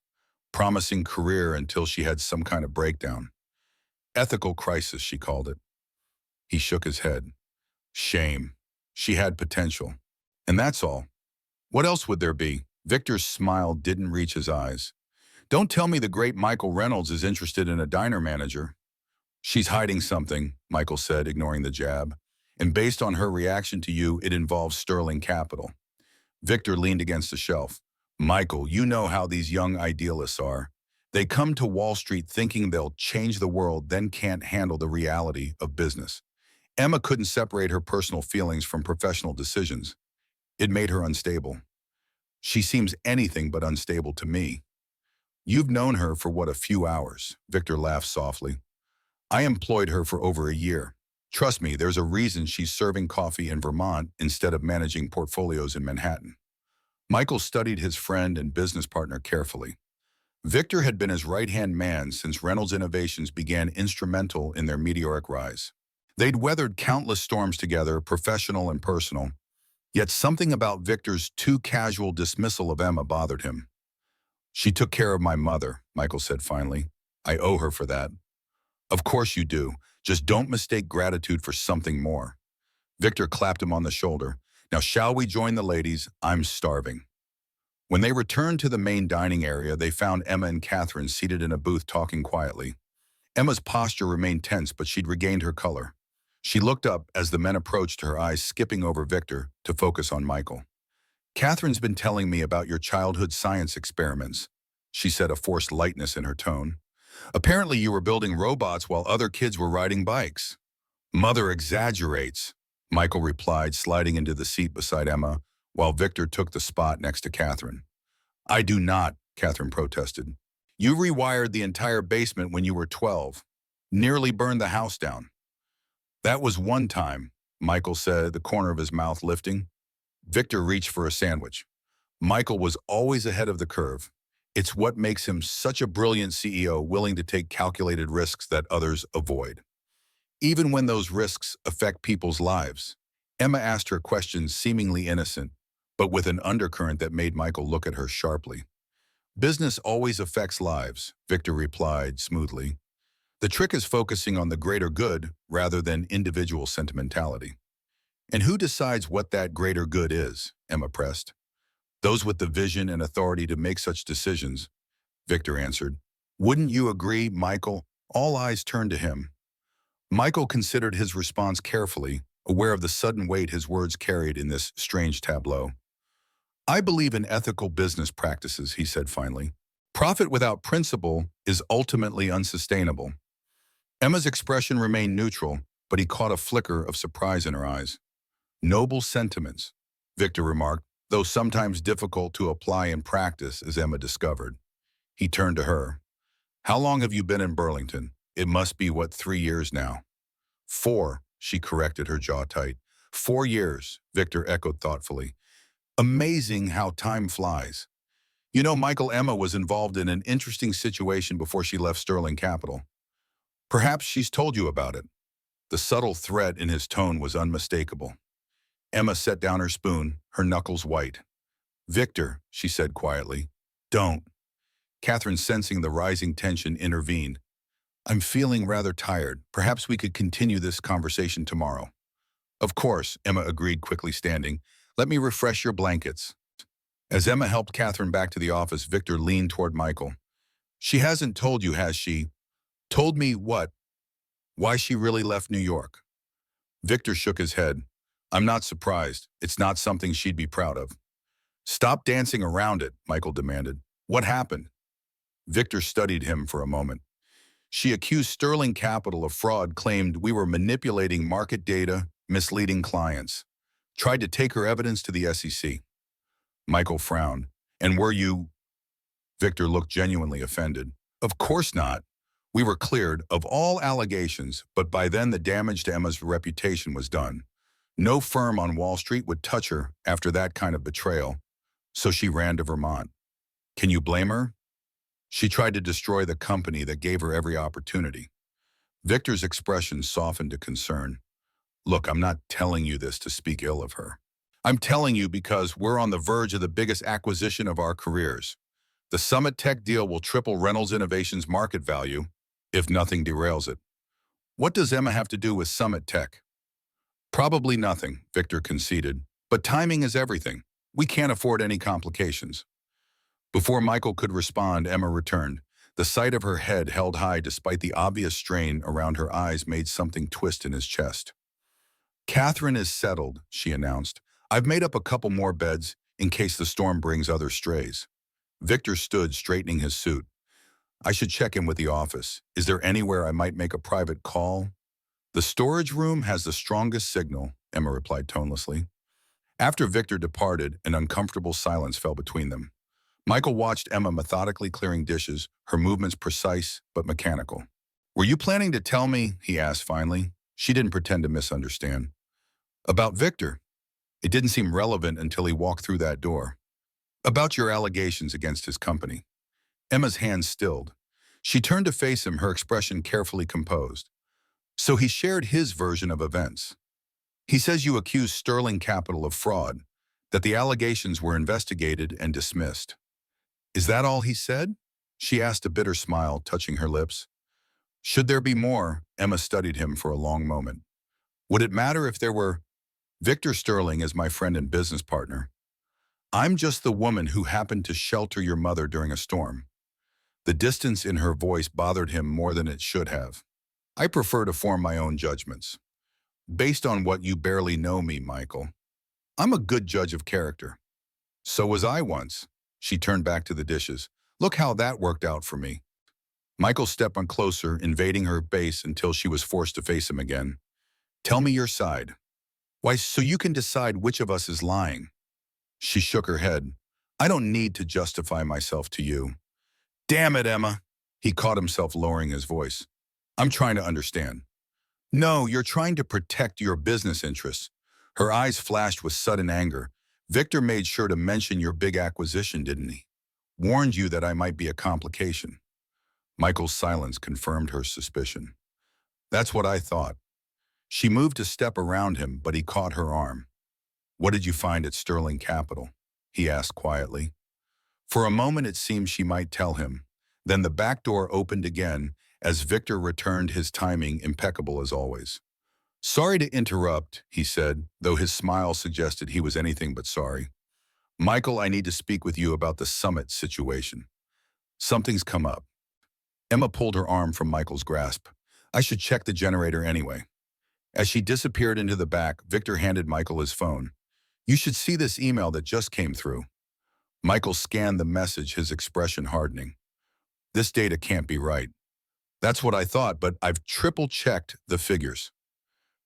Promising career until she had some kind of breakdown. Ethical crisis, she called it. He shook his head. Shame. She had potential. And that's all. What else would there be? Victor's smile didn't reach his eyes. Don't tell me the great Michael Reynolds is interested in a diner manager. She's hiding something, Michael said, ignoring the jab. And based on her reaction to you, it involves Sterling Capital. Victor leaned against a shelf. Michael, you know how these young idealists are. They come to Wall Street thinking they'll change the world, then can't handle the reality of business. Emma couldn't separate her personal feelings from professional decisions. It made her unstable. She seems anything but unstable to me. You've known her for what, a few hours? Victor laughed softly. I employed her for over a year. Trust me, there's a reason she's serving coffee in Vermont instead of managing portfolios in Manhattan. Michael studied his friend and business partner carefully. Victor had been his right-hand man since Reynolds Innovations began, instrumental in their meteoric rise. They'd weathered countless storms together, professional and personal. Yet something about Victor's too casual dismissal of Emma bothered him. She took care of my mother, Michael said finally. I owe her for that. Of course you do. Just don't mistake gratitude for something more. Victor clapped him on the shoulder. Now shall we join the ladies? I'm starving. When they returned to the main dining area, they found Emma and Catherine seated in a booth talking quietly. Emma's posture remained tense, but she'd regained her color. She looked up as the men approached, her eyes skipping over Victor to focus on Michael. Catherine's been telling me about your childhood science experiments, she said, a forced lightness in her tone. Apparently you were building robots while other kids were riding bikes. Mother exaggerates, Michael replied, sliding into the seat beside Emma, while Victor took the spot next to Catherine. I do not, Catherine protested. You rewired the entire basement when you were 12. Nearly burned the house down. That was one time, Michael said, the corner of his mouth lifting. Victor reached for a sandwich. Michael was always ahead of the curve. It's what makes him such a brilliant CEO, willing to take calculated risks that others avoid. Even when those risks affect people's lives. Emma asked her questions seemingly innocent, but with an undercurrent that made Michael look at her sharply. Business always affects lives, Victor replied smoothly. The trick is focusing on the greater good rather than individual sentimentality. And who decides what that greater good is? Emma pressed. Those with the vision and authority to make such decisions, Victor answered. Wouldn't you agree, Michael? All eyes turned to him. Michael considered his response carefully, aware of the sudden weight his words carried in this strange tableau. I believe in ethical business practices, he said finally. Profit without principle is ultimately unsustainable. Emma's expression remained neutral, but he caught a flicker of surprise in her eyes. Noble sentiments, Victor remarked, though sometimes difficult to apply in practice, as Emma discovered. He turned to her. How long have you been in Burlington? It must be, 3 years now? 4, she corrected, her jaw tight. 4 years, Victor echoed thoughtfully. Amazing how time flies. You know, Michael, Emma was involved in an interesting situation before she left Sterling Capital. Perhaps she's told you about it. The subtle threat in his tone was unmistakable. Emma set down her spoon, her knuckles white. Victor, she said quietly, don't. Catherine, sensing the rising tension, intervened. I'm feeling rather tired. Perhaps we could continue this conversation tomorrow. Of course, Emma agreed, quickly standing. Let me refresh your blankets. As Emma helped Catherine back to the office, Victor leaned toward Michael. She hasn't told you, has she? Told me what? Why she really left New York? Victor shook his head. I'm not surprised. It's not something she'd be proud of. Stop dancing around it, Michael demanded. What happened? Victor studied him for a moment. She accused Sterling Capital of fraud, claimed we were manipulating market data, misleading clients. Tried to take her evidence to the SEC. Michael frowned. And were you? Victor looked genuinely offended. Of course not. We were cleared of all allegations, but by then the damage to Emma's reputation was done. No firm on Wall Street would touch her after that kind of betrayal, so she ran to Vermont. Can you blame her? She tried to destroy the company that gave her every opportunity. Victor's expression softened to concern. Look, I'm not telling you this to speak ill of her. I'm telling you because we're on the verge of the biggest acquisition of our careers. The Summit Tech deal will triple Reynolds Innovations' market value if nothing derails it. What does Emma have to do with Summit Tech? Probably nothing, Victor conceded. But timing is everything. We can't afford any complications. Before Michael could respond, Emma returned. The sight of her head held high despite the obvious strain around her eyes made something twist in his chest. Catherine is settled, she announced. I've made up a couple more beds in case the storm brings other strays. Victor stood, straightening his suit. I should check in with the office. Is there anywhere I might make a private call? The storage room has the strongest signal, Emma replied tonelessly. After Victor departed, an uncomfortable silence fell between them. Michael watched Emma methodically clearing dishes, her movements precise but mechanical. Were you planning to tell me, he asked finally. She didn't pretend to misunderstand. About Victor. It didn't seem relevant until he walked through that door. About your allegations against his company. Emma's hands stilled. She turned to face him, her expression carefully composed. So he shared his version of events. He says you accused Sterling Capital of fraud, that the allegations were investigated and dismissed. Is that all he said? She asked, a bitter smile touching her lips. Should there be more? Emma studied him for a long moment. Would it matter if there were? Victor Sterling is my friend and business partner. I'm just the woman who happened to shelter your mother during a storm. The distance in her voice bothered him more than it should have. I prefer to form my own judgments. Based on what you barely know me, Michael. I'm a good judge of character. So was I once. She turned back to the dishes. Look how that worked out for me. Michael stepped on closer, invading her base until she was forced to face him again. Tell me your side. Why, so you can decide which of us is lying. She shook her head. I don't need to justify myself to you. Damn it, Emma. He caught himself lowering his voice. I'm trying to understand. No, you're trying to protect your business interests. Her eyes flashed with sudden anger. Victor made sure to mention your big acquisition, didn't he? Warned you that I might be a complication. Michael's silence confirmed her suspicion. That's what I thought. She moved to step around him, but he caught her arm. What did you find at Sterling Capital? He asked quietly. For a moment it seemed she might tell him. Then the back door opened again as Victor returned, his timing impeccable as always. Sorry to interrupt, he said, though his smile suggested he was anything but sorry. Michael, I need to speak with you about the Summit situation. Something's come up. Emma pulled her arm from Michael's grasp. I should check the generator anyway. As she disappeared into the back, Victor handed Michael his phone. You should see this email that just came through. Michael scanned the message, his expression hardening. This data can't be right. That's what I thought, but I've triple-checked the figures.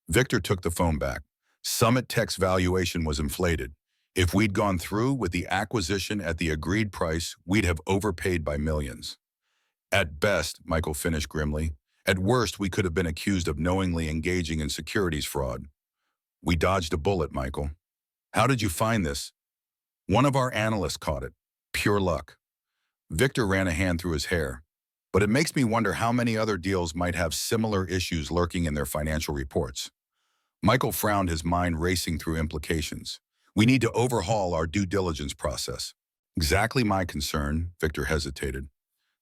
Victor took the phone back. Summit Tech's valuation was inflated. If we'd gone through with the acquisition at the agreed price, we'd have overpaid by millions. At best, Michael finished grimly. At worst, we could have been accused of knowingly engaging in securities fraud. We dodged a bullet, Michael. How did you find this? One of our analysts caught it. Pure luck. Victor ran a hand through his hair. But it makes me wonder how many other deals might have similar issues lurking in their financial reports. Michael frowned, his mind racing through implications. We need to overhaul our due diligence process. Exactly my concern, Victor hesitated.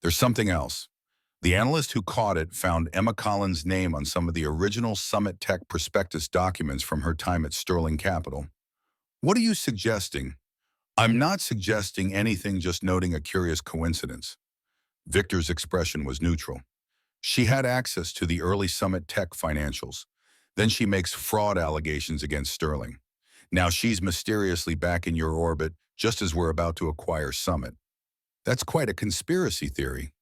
There's something else. The analyst who caught it found Emma Collins' name on some of the original Summit Tech prospectus documents from her time at Sterling Capital. What are you suggesting? I'm not suggesting anything, just noting a curious coincidence. Victor's expression was neutral. She had access to the early Summit Tech financials. Then she makes fraud allegations against Sterling. Now she's mysteriously back in your orbit just as we're about to acquire Summit. That's quite a conspiracy theory.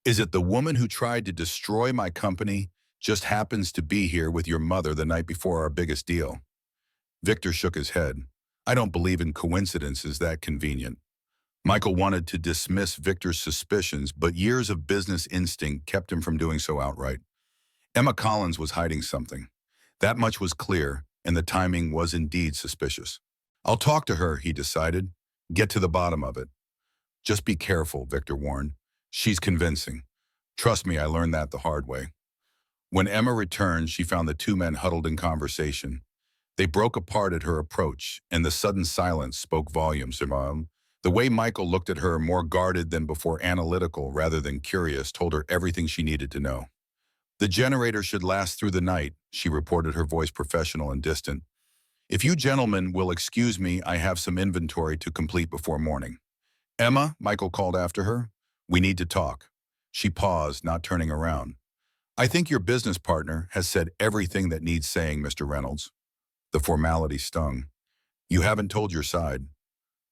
Is it the woman who tried to destroy my company just happens to be here with your mother the night before our biggest deal? Victor shook his head. I don't believe in coincidences that convenient. Michael wanted to dismiss Victor's suspicions, but years of business instinct kept him from doing so outright. Emma Collins was hiding something. That much was clear, and the timing was indeed suspicious. I'll talk to her, he decided. Get to the bottom of it. Just be careful, Victor warned. She's convincing. Trust me, I learned that the hard way. When Emma returned, she found the two men huddled in conversation. They broke apart at her approach, and the sudden silence spoke volumes. The way Michael looked at her, more guarded than before, analytical rather than curious, told her everything she needed to know. The generator should last through the night, she reported, her voice professional and distant. If you gentlemen will excuse me, I have some inventory to complete before morning. Emma, Michael called after her, we need to talk. She paused, not turning around. I think your business partner has said everything that needs saying, Mr. Reynolds. The formality stung. You haven't told your side.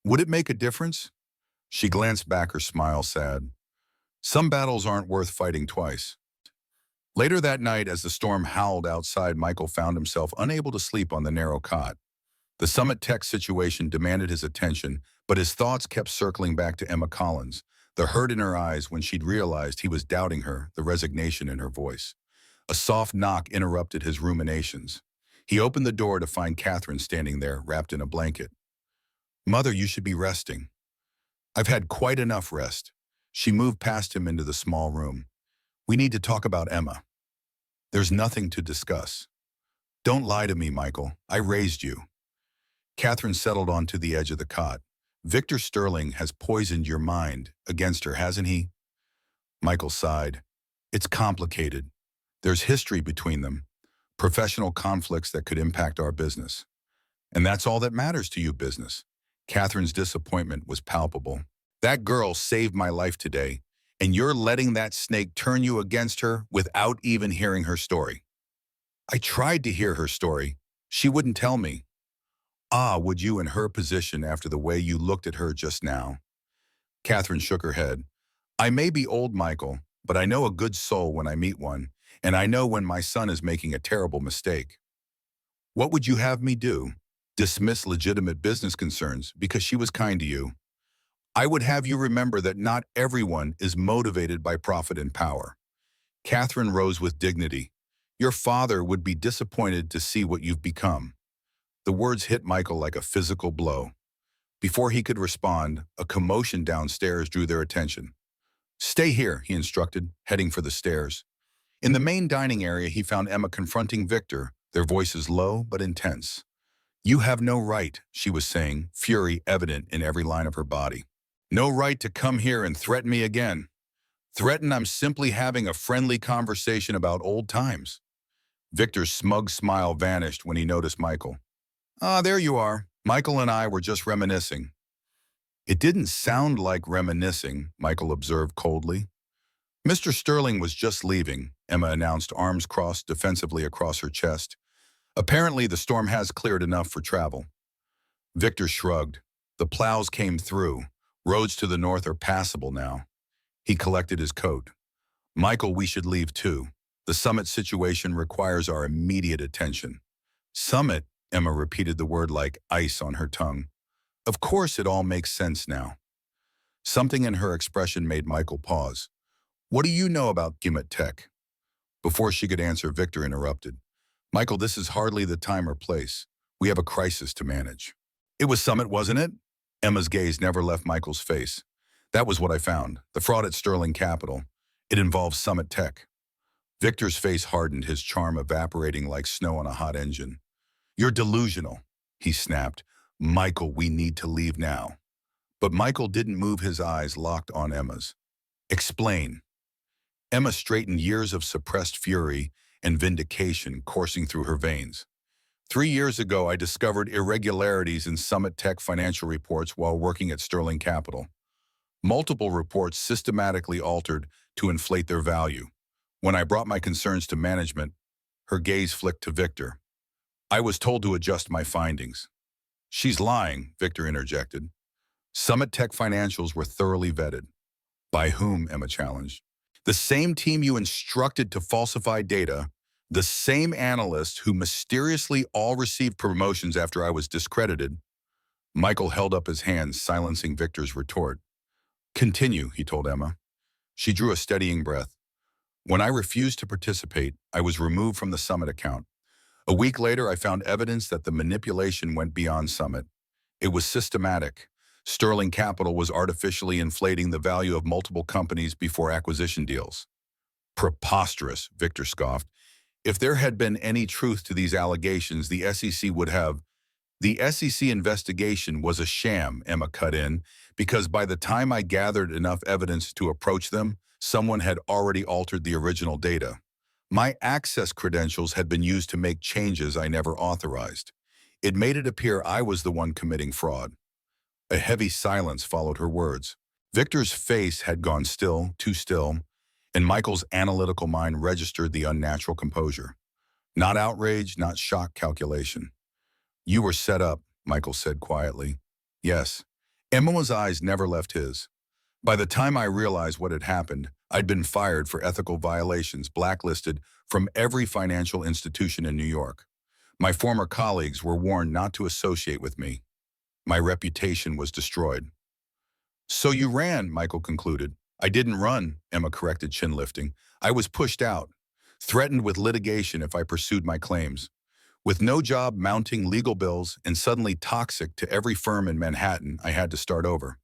Would it make a difference? She glanced back, her smile sad. Some battles aren't worth fighting twice. Later that night, as the storm howled outside, Michael found himself unable to sleep on the narrow cot. The Summit Tech situation demanded his attention, but his thoughts kept circling back to Emma Collins, the hurt in her eyes when she'd realized he was doubting her, the resignation in her voice. A soft knock interrupted his ruminations. He opened the door to find Catherine standing there, wrapped in a blanket. Mother, you should be resting. I've had quite enough rest. She moved past him into the small room. We need to talk about Emma. There's nothing to discuss. Don't lie to me, Michael. I raised you. Catherine settled onto the edge of the cot. Victor Sterling has poisoned your mind against her, hasn't he? Michael sighed. It's complicated. There's history between them, professional conflicts that could impact our business. And that's all that matters to you, business. Catherine's disappointment was palpable. That girl saved my life today, and you're letting that snake turn you against her without even hearing her story. I tried to hear her story. She wouldn't tell me. Would you in her position after the way you looked at her just now? Catherine shook her head. I may be old, Michael, but I know a good soul when I meet one, and I know when my son is making a terrible mistake. What would you have me do? Dismiss legitimate business concerns because she was kind to you? I would have you remember that not everyone is motivated by profit and power. Catherine rose with dignity. Your father would be disappointed to see what you've become. The words hit Michael like a physical blow. Before he could respond, a commotion downstairs drew their attention. Stay here, he instructed, heading for the stairs. In the main dining area, he found Emma confronting Victor, their voices low but intense. You have no right, she was saying, fury evident in every line of her body. No right to come here and threaten me again. Threaten I'm simply having a friendly conversation about old times. Victor's smug smile vanished when he noticed Michael. There you are. Michael and I were just reminiscing. It didn't sound like reminiscing, Michael observed coldly. Mr. Sterling was just leaving, Emma announced, arms crossed defensively across her chest. Apparently the storm has cleared enough for travel. Victor shrugged. The plows came through. Roads to the north are passable now. He collected his coat. Michael, we should leave too. The Summit situation requires our immediate attention. Summit? Emma repeated the word like ice on her tongue. Of course it all makes sense now. Something in her expression made Michael pause. What do you know about Summit Tech? Before she could answer, Victor interrupted. Michael, this is hardly the time or place. We have a crisis to manage. It was Summit, wasn't it? Emma's gaze never left Michael's face. That was what I found. The fraud at Sterling Capital. It involves Summit Tech. Victor's face hardened, his charm evaporating like snow on a hot engine. You're delusional, he snapped. Michael, we need to leave now. But Michael didn't move, his eyes locked on Emma's. Explain. Emma straightened, years of suppressed fury and vindication coursing through her veins. 3 years ago, I discovered irregularities in Summit Tech financial reports while working at Sterling Capital. Multiple reports systematically altered to inflate their value. When I brought my concerns to management, her gaze flicked to Victor. I was told to adjust my findings. She's lying, Victor interjected. Summit Tech financials were thoroughly vetted. By whom? Emma challenged. The same team you instructed to falsify data, the same analysts who mysteriously all received promotions after I was discredited. Michael held up his hands, silencing Victor's retort. Continue, he told Emma. She drew a steadying breath. When I refused to participate, I was removed from the Summit account. A week later, I found evidence that the manipulation went beyond Summit. It was systematic. Sterling Capital was artificially inflating the value of multiple companies before acquisition deals. Preposterous, Victor scoffed. If there had been any truth to these allegations, the SEC would have. The SEC investigation was a sham, Emma cut in, because by the time I gathered enough evidence to approach them, someone had already altered the original data. My access credentials had been used to make changes I never authorized. It made it appear I was the one committing fraud. A heavy silence followed her words. Victor's face had gone still, too still, and Michael's analytical mind registered the unnatural composure. Not outrage, not shock calculation. You were set up, Michael said quietly. Yes. Emma's eyes never left his. By the time I realized what had happened, I'd been fired for ethical violations, blacklisted from every financial institution in New York. My former colleagues were warned not to associate with me. My reputation was destroyed. So you ran, Michael concluded. I didn't run, Emma corrected, chin lifting. I was pushed out, threatened with litigation if I pursued my claims. With no job, mounting legal bills, and suddenly toxic to every firm in Manhattan, I had to start over.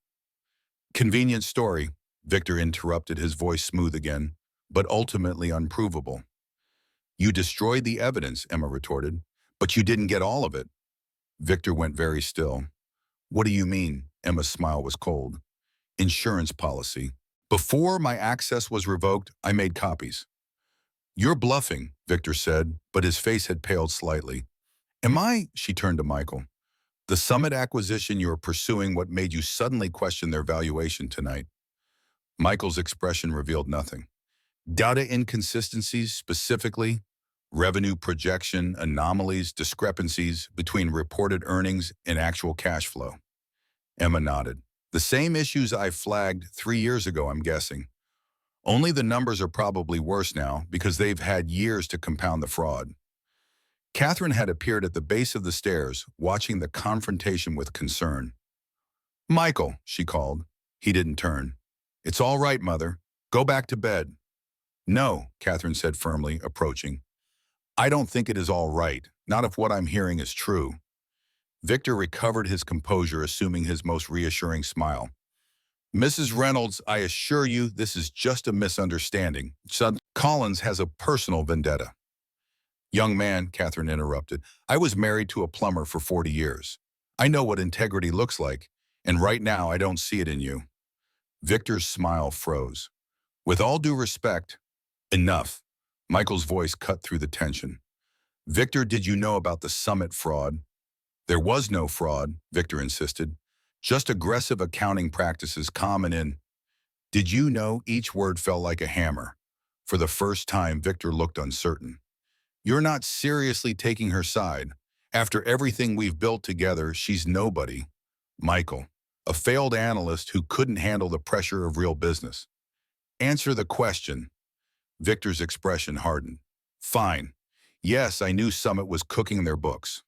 Convenient story, Victor interrupted, his voice smooth again, but ultimately unprovable. You destroyed the evidence, Emma retorted, but you didn't get all of it. Victor went very still. What do you mean? Emma's smile was cold. Insurance policy. Before my access was revoked, I made copies. You're bluffing, Victor said, but his face had paled slightly. Am I? She turned to Michael. The Summit acquisition you're pursuing what made you suddenly question their valuation tonight? Michael's expression revealed nothing. Data inconsistencies, specifically, revenue projection, anomalies, discrepancies between reported earnings and actual cash flow. Emma nodded. The same issues I flagged 3 years ago, I'm guessing. Only the numbers are probably worse now because they've had years to compound the fraud. Catherine had appeared at the base of the stairs, watching the confrontation with concern. Michael, she called. He didn't turn. It's all right, Mother. Go back to bed. No, Catherine said firmly, approaching. I don't think it is all right, not if what I'm hearing is true. Victor recovered his composure, assuming his most reassuring smile. Mrs. Reynolds, I assure you this is just a misunderstanding. Son Collins has a personal vendetta. Young man, Catherine interrupted, I was married to a plumber for 40 years. I know what integrity looks like, and right now I don't see it in you. Victor's smile froze. With all due respect, enough. Michael's voice cut through the tension. Victor, did you know about the Summit fraud? There was no fraud, Victor insisted. Just aggressive accounting practices common in. Did you know? Each word fell like a hammer. For the first time, Victor looked uncertain. You're not seriously taking her side. After everything we've built together, she's nobody. Michael, a failed analyst who couldn't handle the pressure of real business. Answer the question. Victor's expression hardened. Fine. Yes, I knew Summit was cooking their books.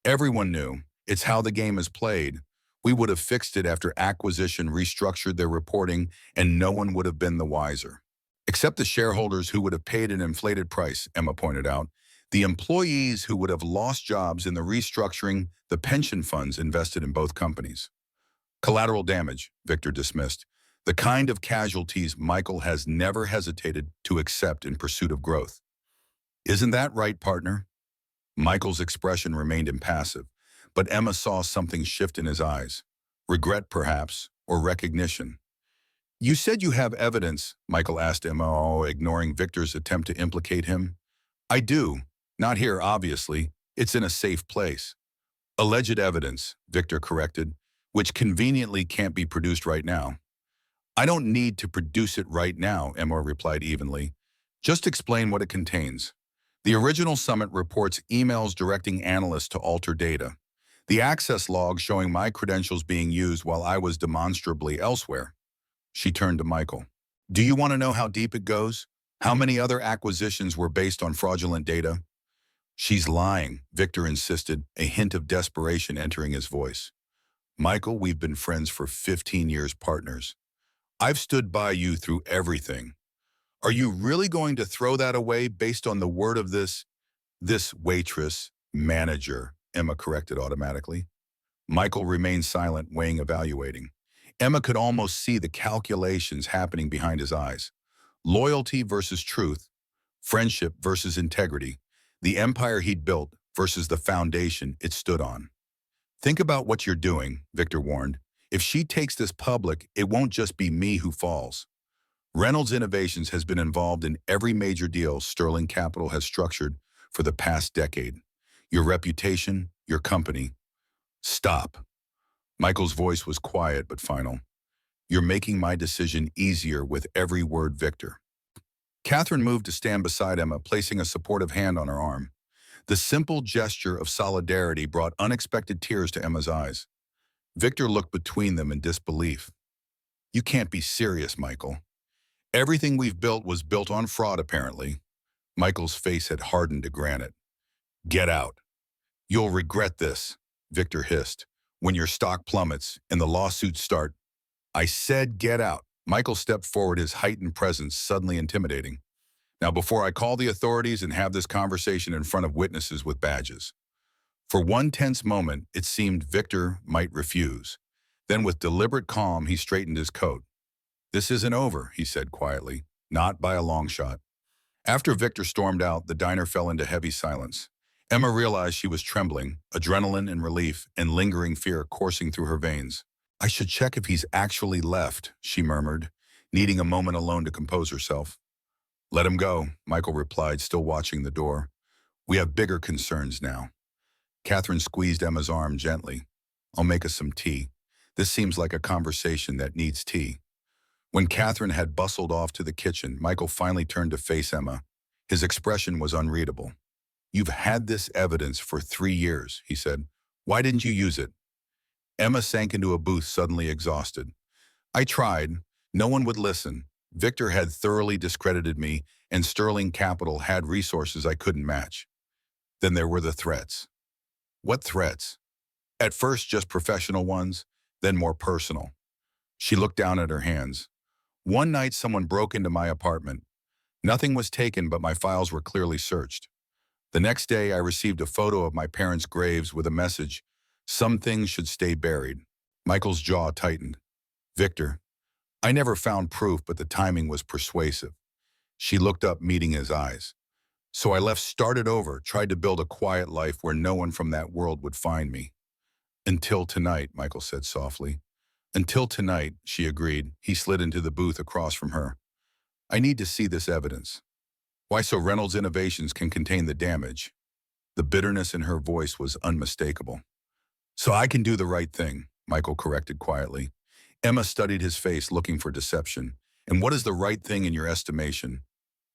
Everyone knew. It's how the game is played. We would have fixed it after acquisition restructured their reporting, and no one would have been the wiser. Except the shareholders who would have paid an inflated price, Emma pointed out. The employees who would have lost jobs in the restructuring, the pension funds invested in both companies. Collateral damage, Victor dismissed. The kind of casualties Michael has never hesitated to accept in pursuit of growth. Isn't that right, partner? Michael's expression remained impassive, but Emma saw something shift in his eyes. Regret, perhaps, or recognition. You said you have evidence, Michael asked Emma, ignoring Victor's attempt to implicate him. I do. Not here, obviously. It's in a safe place. Alleged evidence, Victor corrected, which conveniently can't be produced right now. I don't need to produce it right now, Emma replied evenly. Just explain what it contains. The original Summit reports emails directing analysts to alter data. The access log showing my credentials being used while I was demonstrably elsewhere. She turned to Michael. Do you want to know how deep it goes? How many other acquisitions were based on fraudulent data? She's lying, Victor insisted, a hint of desperation entering his voice. Michael, we've been friends for 15 years, partners. I've stood by you through everything. Are you really going to throw that away based on the word of this This waitress, manager, Emma corrected automatically. Michael remained silent, weighing, evaluating. Emma could almost see the calculations happening behind his eyes. Loyalty versus truth, friendship versus integrity, the empire he'd built versus the foundation it stood on. Think about what you're doing, Victor warned. If she takes this public, it won't just be me who falls. Reynolds Innovations has been involved in every major deal Sterling Capital has structured for the past decade. Your reputation, your company. Stop. Michael's voice was quiet but final. You're making my decision easier with every word, Victor. Catherine moved to stand beside Emma, placing a supportive hand on her arm. The simple gesture of solidarity brought unexpected tears to Emma's eyes. Victor looked between them in disbelief. You can't be serious, Michael. Everything we've built was built on fraud, apparently. Michael's face had hardened to granite. Get out. You'll regret this, Victor hissed. When your stock plummets and the lawsuits start. I said get out. Michael stepped forward, his heightened presence suddenly intimidating. Now, before I call the authorities and have this conversation in front of witnesses with badges. For one tense moment, it seemed Victor might refuse. Then with deliberate calm, he straightened his coat. This isn't over, he said quietly, not by a long shot. After Victor stormed out, the diner fell into heavy silence. Emma realized she was trembling, adrenaline and relief and lingering fear coursing through her veins. I should check if he's actually left, she murmured, needing a moment alone to compose herself. Let him go, Michael replied, still watching the door. We have bigger concerns now. Catherine squeezed Emma's arm gently. I'll make us some tea. This seems like a conversation that needs tea. When Catherine had bustled off to the kitchen, Michael finally turned to face Emma. His expression was unreadable. You've had this evidence for 3 years, he said. Why didn't you use it? Emma sank into a booth, suddenly exhausted. I tried. No one would listen. Victor had thoroughly discredited me, and Sterling Capital had resources I couldn't match. Then there were the threats. What threats? At first, just professional ones, then more personal. She looked down at her hands. One night, someone broke into my apartment. Nothing was taken, but my files were clearly searched. The next day, I received a photo of my parents' graves with a message, some things should stay buried. Michael's jaw tightened. Victor, I never found proof, but the timing was persuasive. She looked up, meeting his eyes. So I left, started over, tried to build a quiet life where no one from that world would find me. Until tonight, Michael said softly. Until tonight, she agreed. He slid into the booth across from her. I need to see this evidence. Why, so Reynolds Innovations can contain the damage. The bitterness in her voice was unmistakable. So I can do the right thing, Michael corrected quietly. Emma studied his face, looking for deception. And what is the right thing in your estimation?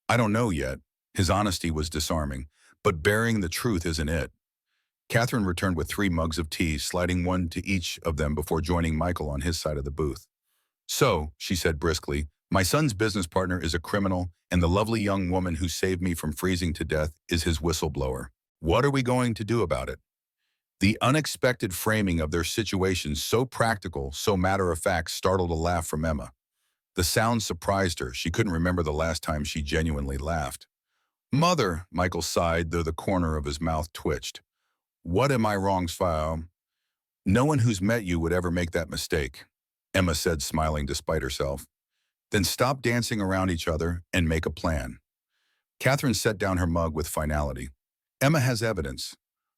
I don't know yet. His honesty was disarming. But burying the truth isn't it. Catherine returned with 3 mugs of tea, sliding one to each of them before joining Michael on his side of the booth. So, she said briskly, my son's business partner is a criminal, and the lovely young woman who saved me from freezing to death is his whistleblower. What are we going to do about it? The unexpected framing of their situation, so practical, so matter-of-fact, startled a laugh from Emma. The sound surprised her. She couldn't remember the last time she genuinely laughed. Mother, Michael sighed, though the corner of his mouth twitched. What am I wrong, File? No one who's met you would ever make that mistake, Emma said, smiling despite herself. Then stop dancing around each other and make a plan. Catherine set down her mug with finality. Emma has evidence.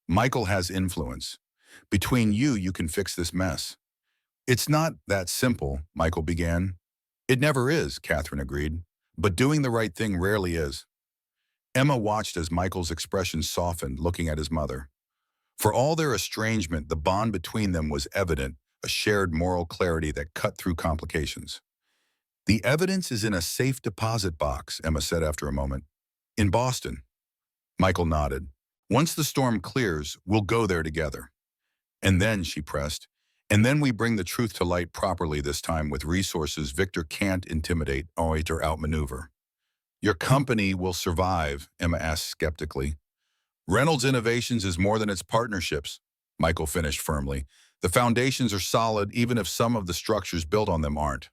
Michael has influence. Between you, you can fix this mess. It's not that simple, Michael began. It never is, Catherine agreed. But doing the right thing rarely is. Emma watched as Michael's expression softened, looking at his mother. For all their estrangement, the bond between them was evident, a shared moral clarity that cut through complications. The evidence is in a safe deposit box, Emma said after a moment. In Boston. Michael nodded. Once the storm clears, we'll go there together. And then, she pressed, and then we bring the truth to light properly, this time with resources Victor can't intimidate or outmaneuver. Your company will survive, Emma asked skeptically. Reynolds Innovations is more than its partnerships, Michael finished firmly. The foundations are solid, even if some of the structures built on them aren't.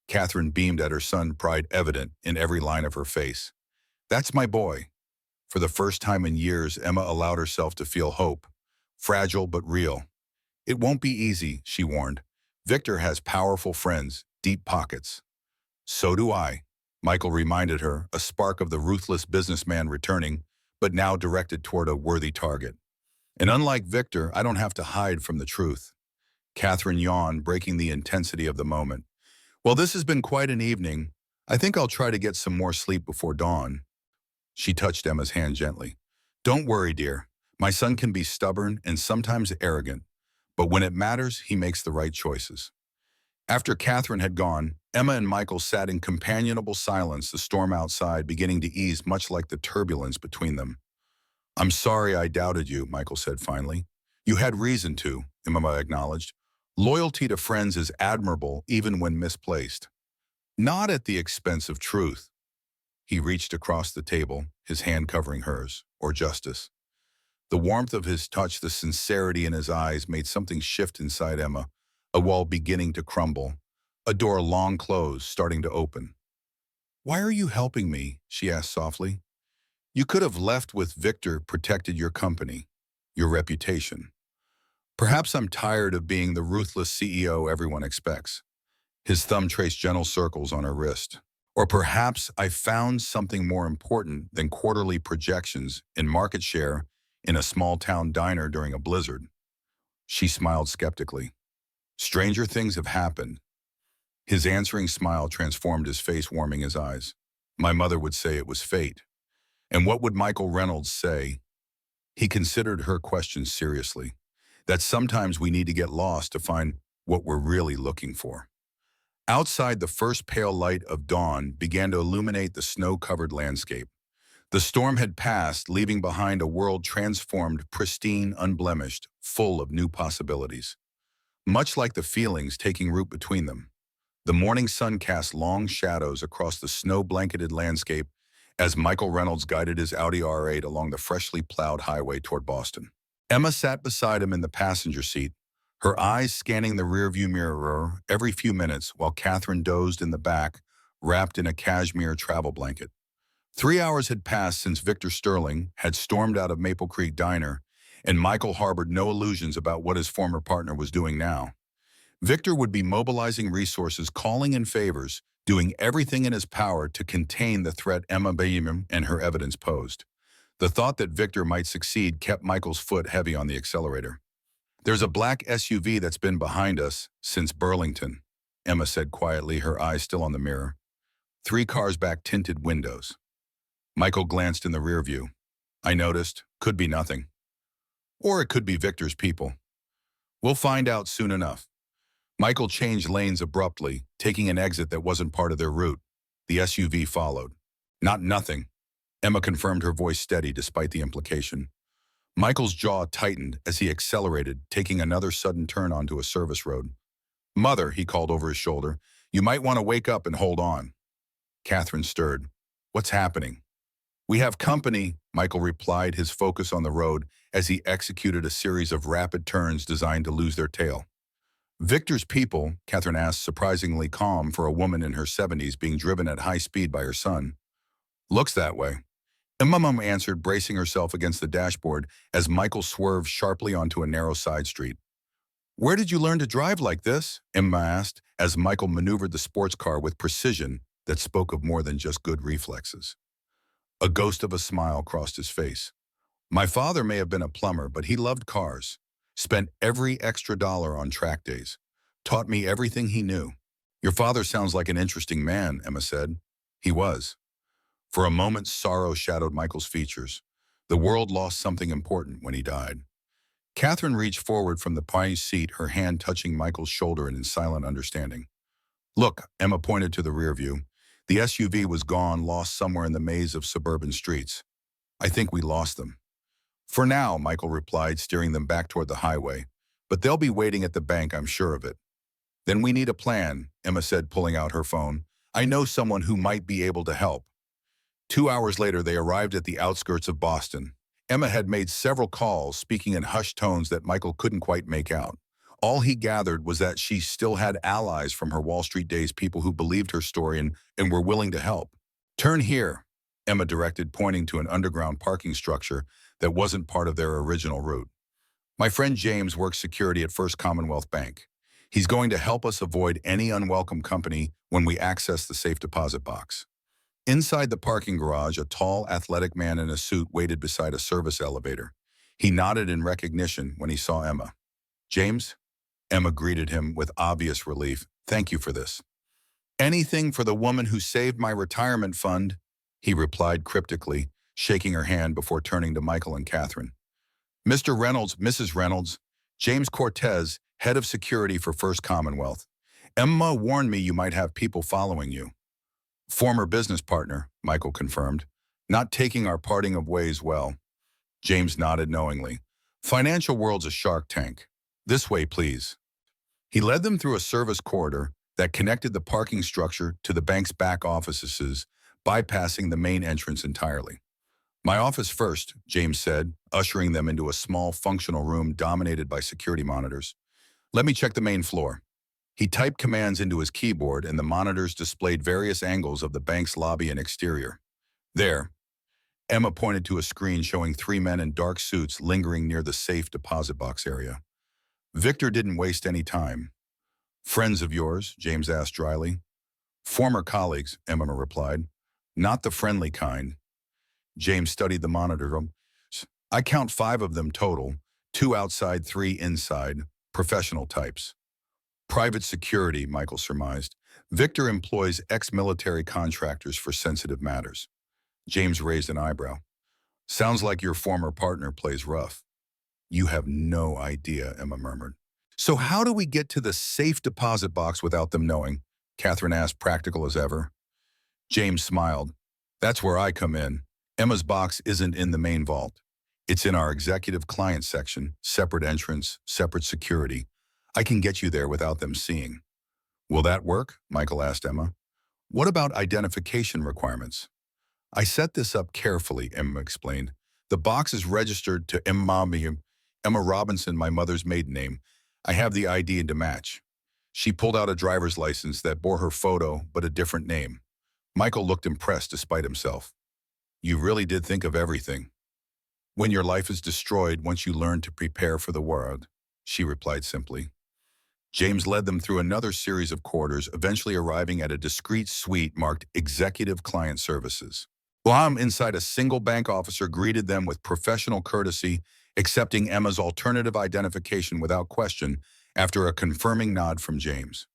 Catherine beamed at her son, pride evident in every line of her face. That's my boy. For the first time in years, Emma allowed herself to feel hope. Fragile but real. It won't be easy, she warned. Victor has powerful friends, deep pockets. So do I, Michael reminded her, a spark of the ruthless businessman returning, but now directed toward a worthy target. And unlike Victor, I don't have to hide from the truth. Catherine yawned, breaking the intensity of the moment. Well, this has been quite an evening. I think I'll try to get some more sleep before dawn. She touched Emma's hand gently. Don't worry, dear. My son can be stubborn and sometimes arrogant, but when it matters, he makes the right choices. After Catherine had gone, Emma and Michael sat in companionable silence, the storm outside beginning to ease much like the turbulence between them. I'm sorry I doubted you, Michael said finally. You had reason to, Emma acknowledged. Loyalty to friends is admirable even when misplaced. Not at the expense of truth. He reached across the table, his hand covering hers, or justice. The warmth of his touch, the sincerity in his eyes made something shift inside Emma, a wall beginning to crumble, a door long closed starting to open. Why are you helping me? She asked softly. You could have left with Victor, protected your company, your reputation. Perhaps I'm tired of being the ruthless CEO everyone expects. His thumb traced gentle circles on her wrist. Or perhaps I found something more important than quarterly projections in market share in a small-town diner during a blizzard. She smiled skeptically. Stranger things have happened. His answering smile transformed his face, warming his eyes. My mother would say it was fate. And what would Michael Reynolds say? He considered her question seriously. That sometimes we need to get lost to find what we're really looking for. Outside, the first pale light of dawn began to illuminate the snow-covered landscape. The storm had passed, leaving behind a world transformed, pristine, unblemished, full of new possibilities. Much like the feelings taking root between them, the morning sun cast long shadows across the snow-blanketed landscape as Michael Reynolds guided his Audi R8 along the freshly plowed highway toward Boston. Emma sat beside him in the passenger seat, her eyes scanning the rearview mirror every few minutes while Catherine dozed in the back, wrapped in a cashmere travel blanket. 3 hours had passed since Victor Sterling had stormed out of Maple Creek Diner, and Michael harbored no illusions about what his former partner was doing now. Victor would be mobilizing resources, calling in favors, doing everything in his power to contain the threat Emma Bayham and her evidence posed. The thought that Victor might succeed kept Michael's foot heavy on the accelerator. There's a black SUV that's been behind us since Burlington, Emma said quietly, her eyes still on the mirror. 3 cars back, tinted windows. Michael glanced in the rear view. I noticed. Could be nothing. Or it could be Victor's people. We'll find out soon enough. Michael changed lanes abruptly, taking an exit that wasn't part of their route. The SUV followed. Not nothing. Emma confirmed, her voice steady despite the implication. Michael's jaw tightened as he accelerated, taking another sudden turn onto a service road. Mother, he called over his shoulder, you might want to wake up and hold on. Catherine stirred. What's happening? We have company, Michael replied, his focus on the road as he executed a series of rapid turns designed to lose their tail. Victor's people, Catherine asked, surprisingly calm for a woman in her 70s being driven at high speed by her son. Looks that way. Emma answered, bracing herself against the dashboard as Michael swerved sharply onto a narrow side street. Where did you learn to drive like this? Emma asked as Michael maneuvered the sports car with precision that spoke of more than just good reflexes. A ghost of a smile crossed his face. My father may have been a plumber, but he loved cars. Spent every extra dollar on track days. Taught me everything he knew. Your father sounds like an interesting man, Emma said. He was. For a moment, sorrow shadowed Michael's features. The world lost something important when he died. Catherine reached forward from the pie seat, her hand touching Michael's shoulder in silent understanding. Look, Emma pointed to the rear view. The SUV was gone, lost somewhere in the maze of suburban streets. I think we lost them. For now, Michael replied, steering them back toward the highway. But they'll be waiting at the bank, I'm sure of it. Then we need a plan, Emma said, pulling out her phone. I know someone who might be able to help. 2 hours later, they arrived at the outskirts of Boston. Emma had made several calls, speaking in hushed tones that Michael couldn't quite make out. All he gathered was that she still had allies from her Wall Street days, people who believed her story and were willing to help. Turn here. Emma directed, pointing to an underground parking structure that wasn't part of their original route. My friend James works security at First Commonwealth Bank. He's going to help us avoid any unwelcome company when we access the safe deposit box. Inside the parking garage, a tall, athletic man in a suit waited beside a service elevator. He nodded in recognition when he saw Emma. James? Emma greeted him with obvious relief. Thank you for this. Anything for the woman who saved my retirement fund, he replied cryptically, shaking her hand before turning to Michael and Catherine. Mr. Reynolds, Mrs. Reynolds, James Cortez, head of security for First Commonwealth. Emma warned me you might have people following you. Former business partner, Michael confirmed, not taking our parting of ways well. James nodded knowingly. Financial world's a shark tank. This way, please. He led them through a service corridor that connected the parking structure to the bank's back offices, bypassing the main entrance entirely. My office first, James said, ushering them into a small functional room dominated by security monitors. Let me check the main floor. He typed commands into his keyboard and the monitors displayed various angles of the bank's lobby and exterior. There, Emma pointed to a screen showing 3 men in dark suits lingering near the safe deposit box area. Victor didn't waste any time. Friends of yours? James asked dryly. Former colleagues, Emma replied. Not the friendly kind. James studied the monitor. I count 5 of them total, 2 outside, 3 inside, professional types. Private security, Michael surmised. Victor employs ex-military contractors for sensitive matters. James raised an eyebrow. Sounds like your former partner plays rough. You have no idea, Emma murmured. So how do we get to the safe deposit box without them knowing? Catherine asked, practical as ever. James smiled. That's where I come in. Emma's box isn't in the main vault. It's in our executive client section, separate entrance, separate security. I can get you there without them seeing. Will that work? Michael asked Emma. What about identification requirements? I set this up carefully, Emma explained. The box is registered to Emma Robinson, my mother's maiden name. I have the ID to match. She pulled out a driver's license that bore her photo but a different name. Michael looked impressed despite himself. You really did think of everything. When your life is destroyed once you learn to prepare for the world, she replied simply. James led them through another series of corridors, eventually arriving at a discreet suite marked Executive Client Services. Blom, inside a single bank officer, greeted them with professional courtesy, accepting Emma's alternative identification without question after a confirming nod from James.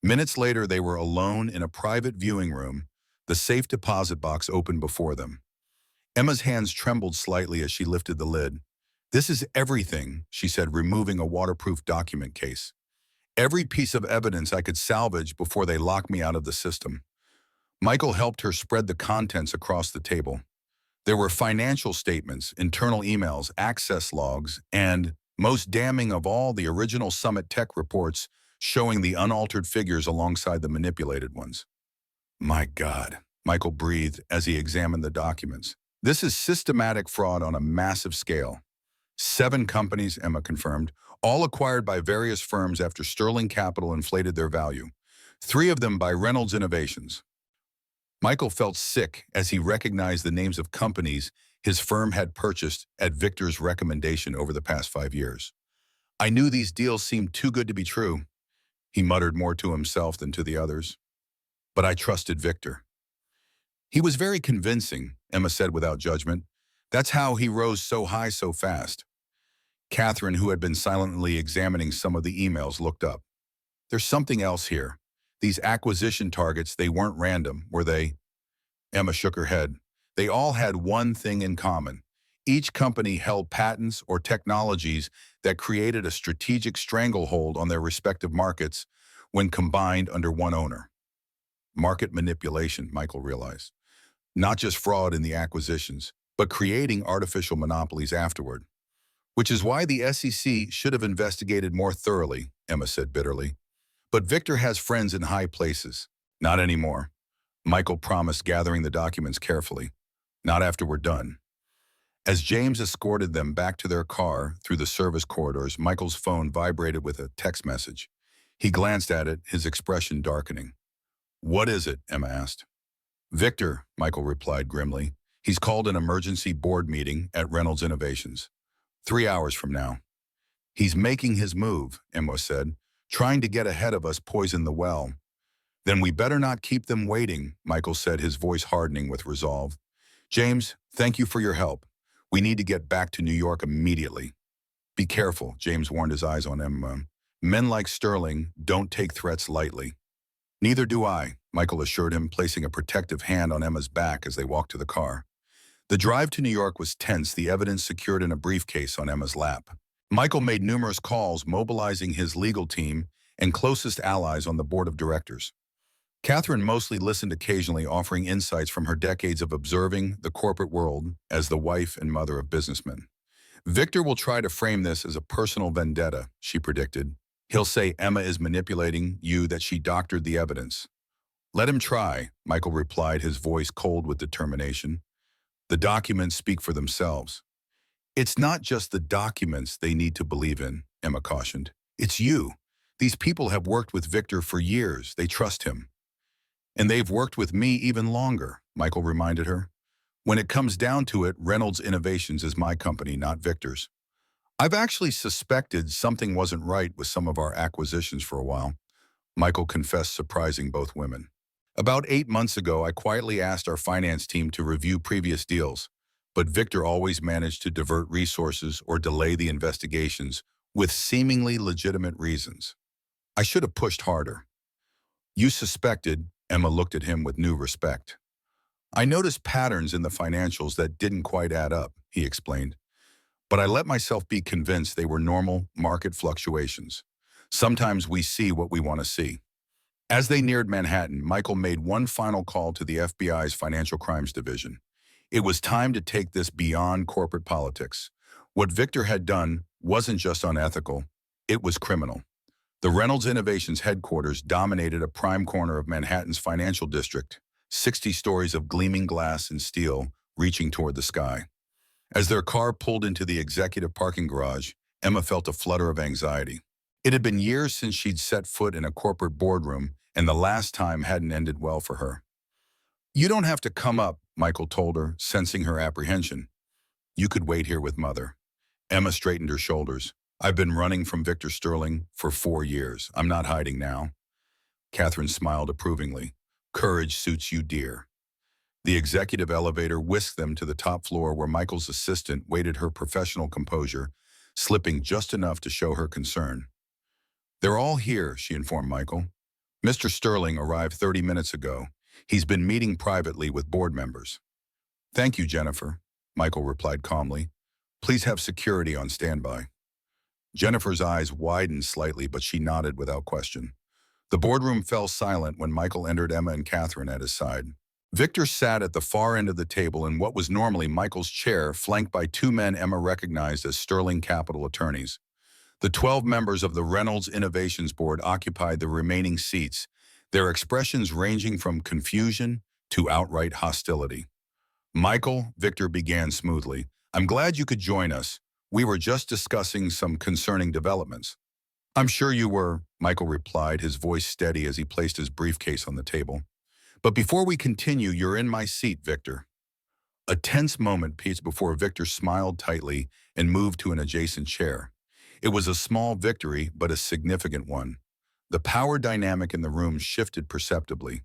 Minutes later, they were alone in a private viewing room, the safe deposit box open before them. Emma's hands trembled slightly as she lifted the lid. This is everything, she said, removing a waterproof document case. Every piece of evidence I could salvage before they lock me out of the system. Michael helped her spread the contents across the table. There were financial statements, internal emails, access logs, and, most damning of all, the original Summit Tech reports showing the unaltered figures alongside the manipulated ones. My God, Michael breathed as he examined the documents. This is systematic fraud on a massive scale. 7 companies, Emma confirmed, all acquired by various firms after Sterling Capital inflated their value. 3 of them by Reynolds Innovations. Michael felt sick as he recognized the names of companies his firm had purchased at Victor's recommendation over the past 5 years. I knew these deals seemed too good to be true. He muttered more to himself than to the others. But I trusted Victor. He was very convincing, Emma said without judgment. That's how he rose so high so fast. Catherine, who had been silently examining some of the emails, looked up. There's something else here. These acquisition targets, they weren't random, were they? Emma shook her head. They all had one thing in common. Each company held patents or technologies that created a strategic stranglehold on their respective markets when combined under one owner. Market manipulation, Michael realized. Not just fraud in the acquisitions, but creating artificial monopolies afterward. Which is why the SEC should have investigated more thoroughly, Emma said bitterly. But Victor has friends in high places. Not anymore. Michael promised, gathering the documents carefully. Not after we're done. As James escorted them back to their car through the service corridors, Michael's phone vibrated with a text message. He glanced at it, his expression darkening. What is it? Emma asked. Victor, Michael replied grimly. He's called an emergency board meeting at Reynolds Innovations. 3 hours from now. He's making his move, Emma said. Trying to get ahead of us poison the well. Then we better not keep them waiting, Michael said, his voice hardening with resolve. James, thank you for your help. We need to get back to New York immediately. Be careful, James warned, his eyes on Emma. Men like Sterling don't take threats lightly. Neither do I, Michael assured him, placing a protective hand on Emma's back as they walked to the car. The drive to New York was tense, the evidence secured in a briefcase on Emma's lap. Michael made numerous calls, mobilizing his legal team and closest allies on the board of directors. Catherine mostly listened occasionally, offering insights from her decades of observing the corporate world as the wife and mother of businessmen. Victor will try to frame this as a personal vendetta, she predicted. He'll say Emma is manipulating you, that she doctored the evidence. Let him try, Michael replied, his voice cold with determination. The documents speak for themselves. It's not just the documents they need to believe in, Emma cautioned. It's you. These people have worked with Victor for years. They trust him. And they've worked with me even longer, Michael reminded her. When it comes down to it, Reynolds Innovations is my company, not Victor's. I've actually suspected something wasn't right with some of our acquisitions for a while, Michael confessed, surprising both women. About 8 months ago, I quietly asked our finance team to review previous deals, but Victor always managed to divert resources or delay the investigations with seemingly legitimate reasons. I should have pushed harder. You suspected, Emma looked at him with new respect. I noticed patterns in the financials that didn't quite add up, he explained. But I let myself be convinced they were normal market fluctuations. Sometimes we see what we want to see. As they neared Manhattan, Michael made one final call to the FBI's Financial Crimes Division. It was time to take this beyond corporate politics. What Victor had done wasn't just unethical, it was criminal. The Reynolds Innovations headquarters dominated a prime corner of Manhattan's financial district, 60 stories of gleaming glass and steel reaching toward the sky. As their car pulled into the executive parking garage, Emma felt a flutter of anxiety. It had been years since she'd set foot in a corporate boardroom, and the last time hadn't ended well for her. You don't have to come up, Michael told her, sensing her apprehension. You could wait here with Mother. Emma straightened her shoulders. I've been running from Victor Sterling for 4 years. I'm not hiding now. Catherine smiled approvingly. Courage suits you, dear. The executive elevator whisked them to the top floor, where Michael's assistant waited, her professional composure slipping just enough to show her concern. They're all here, she informed Michael. Mr. Sterling arrived 30 minutes ago. He's been meeting privately with board members. Thank you, Jennifer, Michael replied calmly. Please have security on standby. Jennifer's eyes widened slightly, but she nodded without question. The boardroom fell silent when Michael entered, Emma and Catherine at his side. Victor sat at the far end of the table in what was normally Michael's chair, flanked by 2 men Emma recognized as Sterling Capital attorneys. The 12 members of the Reynolds Innovations Board occupied the remaining seats, their expressions ranging from confusion to outright hostility. Michael, Victor began smoothly. I'm glad you could join us. We were just discussing some concerning developments. I'm sure you were, Michael replied, his voice steady as he placed his briefcase on the table. But before we continue, you're in my seat, Victor. A tense moment passed before Victor smiled tightly and moved to an adjacent chair. It was a small victory, but a significant one. The power dynamic in the room shifted perceptibly.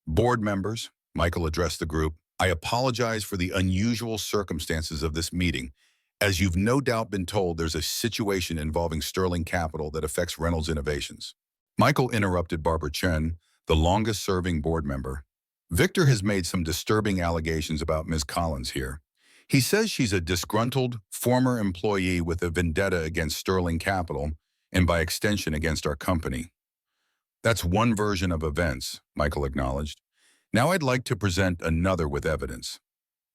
Board members, Michael addressed the group, I apologize for the unusual circumstances of this meeting. As you've no doubt been told, there's a situation involving Sterling Capital that affects Reynolds Innovations. Michael interrupted Barbara Chen, the longest-serving board member. Victor has made some disturbing allegations about Ms. Collins here. He says she's a disgruntled former employee with a vendetta against Sterling Capital and by extension against our company. That's one version of events, Michael acknowledged. Now I'd like to present another with evidence.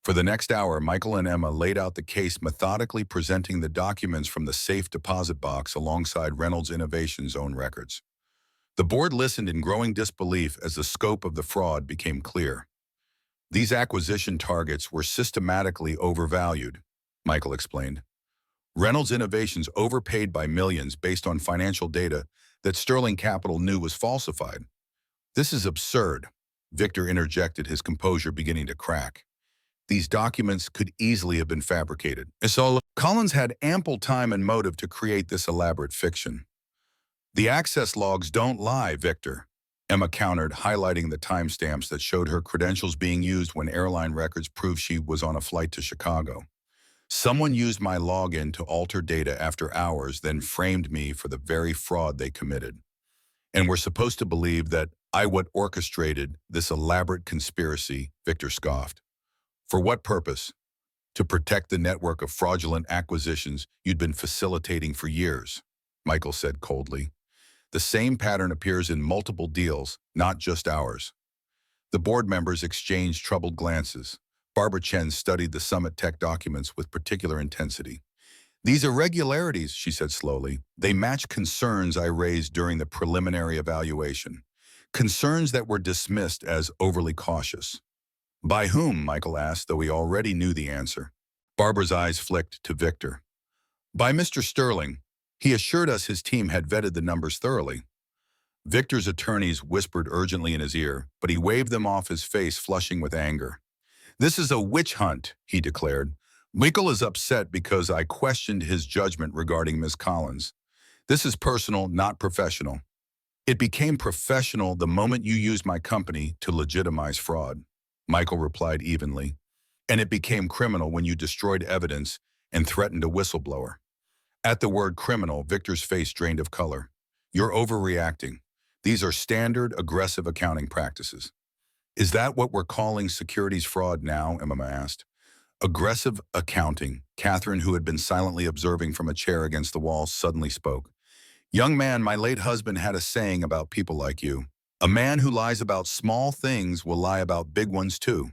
For the next hour, Michael and Emma laid out the case, methodically presenting the documents from the safe deposit box alongside Reynolds Innovations' own records. The board listened in growing disbelief as the scope of the fraud became clear. These acquisition targets were systematically overvalued, Michael explained. Reynolds Innovations overpaid by millions based on financial data that Sterling Capital knew was falsified. This is absurd. Victor interjected, his composure beginning to crack. These documents could easily have been fabricated. So Collins had ample time and motive to create this elaborate fiction. The access logs don't lie, Victor, Emma countered, highlighting the timestamps that showed her credentials being used when airline records proved she was on a flight to Chicago. Someone used my login to alter data after hours, then framed me for the very fraud they committed. And we're supposed to believe that I what orchestrated this elaborate conspiracy, Victor scoffed. For what purpose? To protect the network of fraudulent acquisitions you'd been facilitating for years, Michael said coldly. The same pattern appears in multiple deals, not just ours. The board members exchanged troubled glances. Barbara Chen studied the Summit Tech documents with particular intensity. These irregularities, she said slowly, they match concerns I raised during the preliminary evaluation. Concerns that were dismissed as overly cautious. By whom, Michael asked, though he already knew the answer. Barbara's eyes flicked to Victor. By Mr. Sterling. He assured us his team had vetted the numbers thoroughly. Victor's attorneys whispered urgently in his ear, but he waved them off, his face flushing with anger. This is a witch hunt, he declared. Michael is upset because I questioned his judgment regarding Ms. Collins. This is personal, not professional. It became professional the moment you used my company to legitimize fraud, Michael replied evenly. And it became criminal when you destroyed evidence and threatened a whistleblower. At the word criminal, Victor's face drained of color. You're overreacting. These are standard, aggressive accounting practices. Is that what we're calling securities fraud now? Emma asked. Aggressive accounting. Catherine, who had been silently observing from a chair against the wall, suddenly spoke. Young man, my late husband had a saying about people like you. A man who lies about small things will lie about big ones too.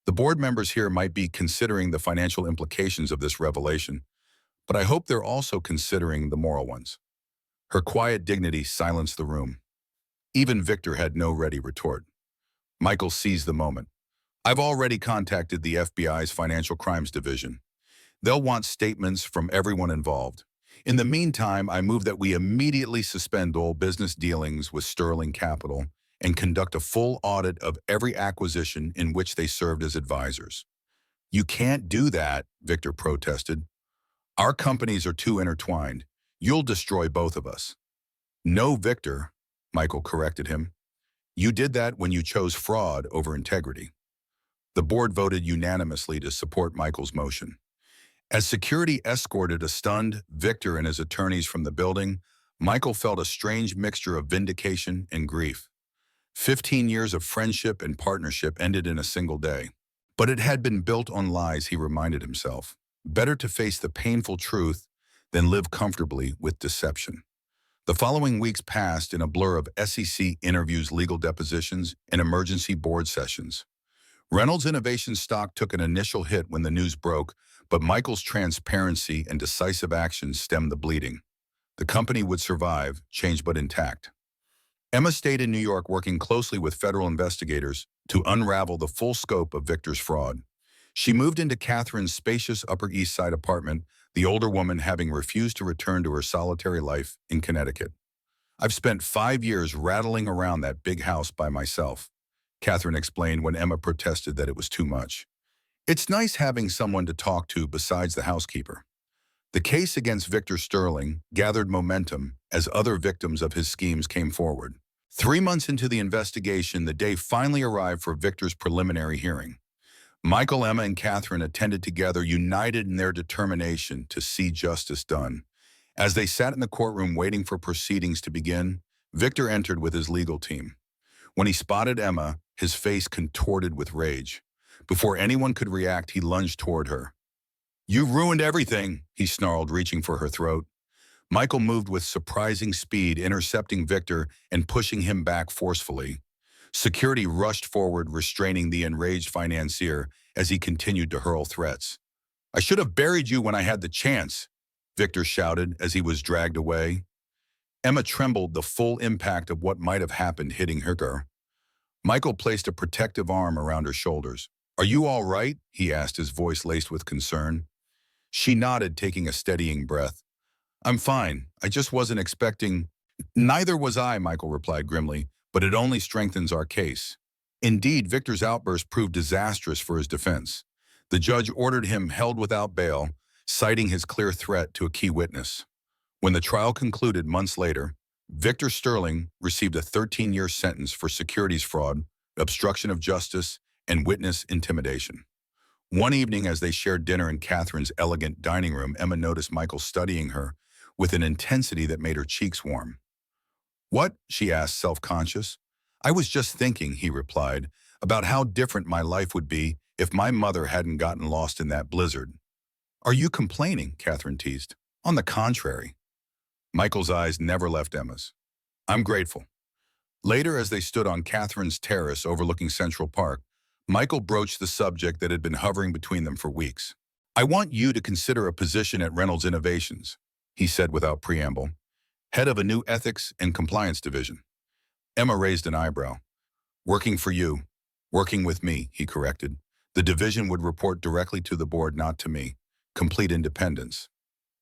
The board members here might be considering the financial implications of this revelation, but I hope they're also considering the moral ones. Her quiet dignity silenced the room. Even Victor had no ready retort. Michael seized the moment. I've already contacted the FBI's Financial Crimes Division. They'll want statements from everyone involved. In the meantime, I move that we immediately suspend all business dealings with Sterling Capital and conduct a full audit of every acquisition in which they served as advisors. You can't do that, Victor protested. Our companies are too intertwined. You'll destroy both of us. No, Victor, Michael corrected him. You did that when you chose fraud over integrity. The board voted unanimously to support Michael's motion. As security escorted a stunned Victor and his attorneys from the building, Michael felt a strange mixture of vindication and grief. 15 years of friendship and partnership ended in a single day. But it had been built on lies, he reminded himself. Better to face the painful truth than live comfortably with deception. The following weeks passed in a blur of SEC interviews, legal depositions, and emergency board sessions. Reynolds Innovation stock took an initial hit when the news broke, but Michael's transparency and decisive action stemmed the bleeding. The company would survive, changed but intact. Emma stayed in New York working closely with federal investigators to unravel the full scope of Victor's fraud. She moved into Catherine's spacious Upper East Side apartment, the older woman having refused to return to her solitary life in Connecticut. I've spent 5 years rattling around that big house by myself, Catherine explained when Emma protested that it was too much. It's nice having someone to talk to besides the housekeeper. The case against Victor Sterling gathered momentum as other victims of his schemes came forward. 3 months into the investigation, the day finally arrived for Victor's preliminary hearing. Michael, Emma, and Catherine attended together, united in their determination to see justice done. As they sat in the courtroom waiting for proceedings to begin, Victor entered with his legal team. When he spotted Emma, his face contorted with rage. Before anyone could react, he lunged toward her. You ruined everything, he snarled, reaching for her throat. Michael moved with surprising speed, intercepting Victor and pushing him back forcefully. Security rushed forward, restraining the enraged financier as he continued to hurl threats. I should have buried you when I had the chance, Victor shouted as he was dragged away. Emma trembled, the full impact of what might have happened hitting her. Michael placed a protective arm around her shoulders. Are you all right? He asked, his voice laced with concern. She nodded, taking a steadying breath. I'm fine. I just wasn't expecting. Neither was I, Michael replied grimly, but it only strengthens our case. Indeed, Victor's outburst proved disastrous for his defense. The judge ordered him held without bail, citing his clear threat to a key witness. When the trial concluded months later, Victor Sterling received a 13-year sentence for securities fraud, obstruction of justice, and witness intimidation. One evening, as they shared dinner in Catherine's elegant dining room, Emma noticed Michael studying her with an intensity that made her cheeks warm. "What?" she asked, self-conscious. "I was just thinking," he replied, "about how different my life would be if my mother hadn't gotten lost in that blizzard." "Are you complaining?" Catherine teased. "On the contrary." Michael's eyes never left Emma's. "I'm grateful." Later, as they stood on Catherine's terrace overlooking Central Park, Michael broached the subject that had been hovering between them for weeks. "I want you to consider a position at Reynolds Innovations," he said without preamble, "head of a new ethics and compliance division." Emma raised an eyebrow. "Working for you. Working with me," he corrected. "The division would report directly to the board, not to me. Complete independence."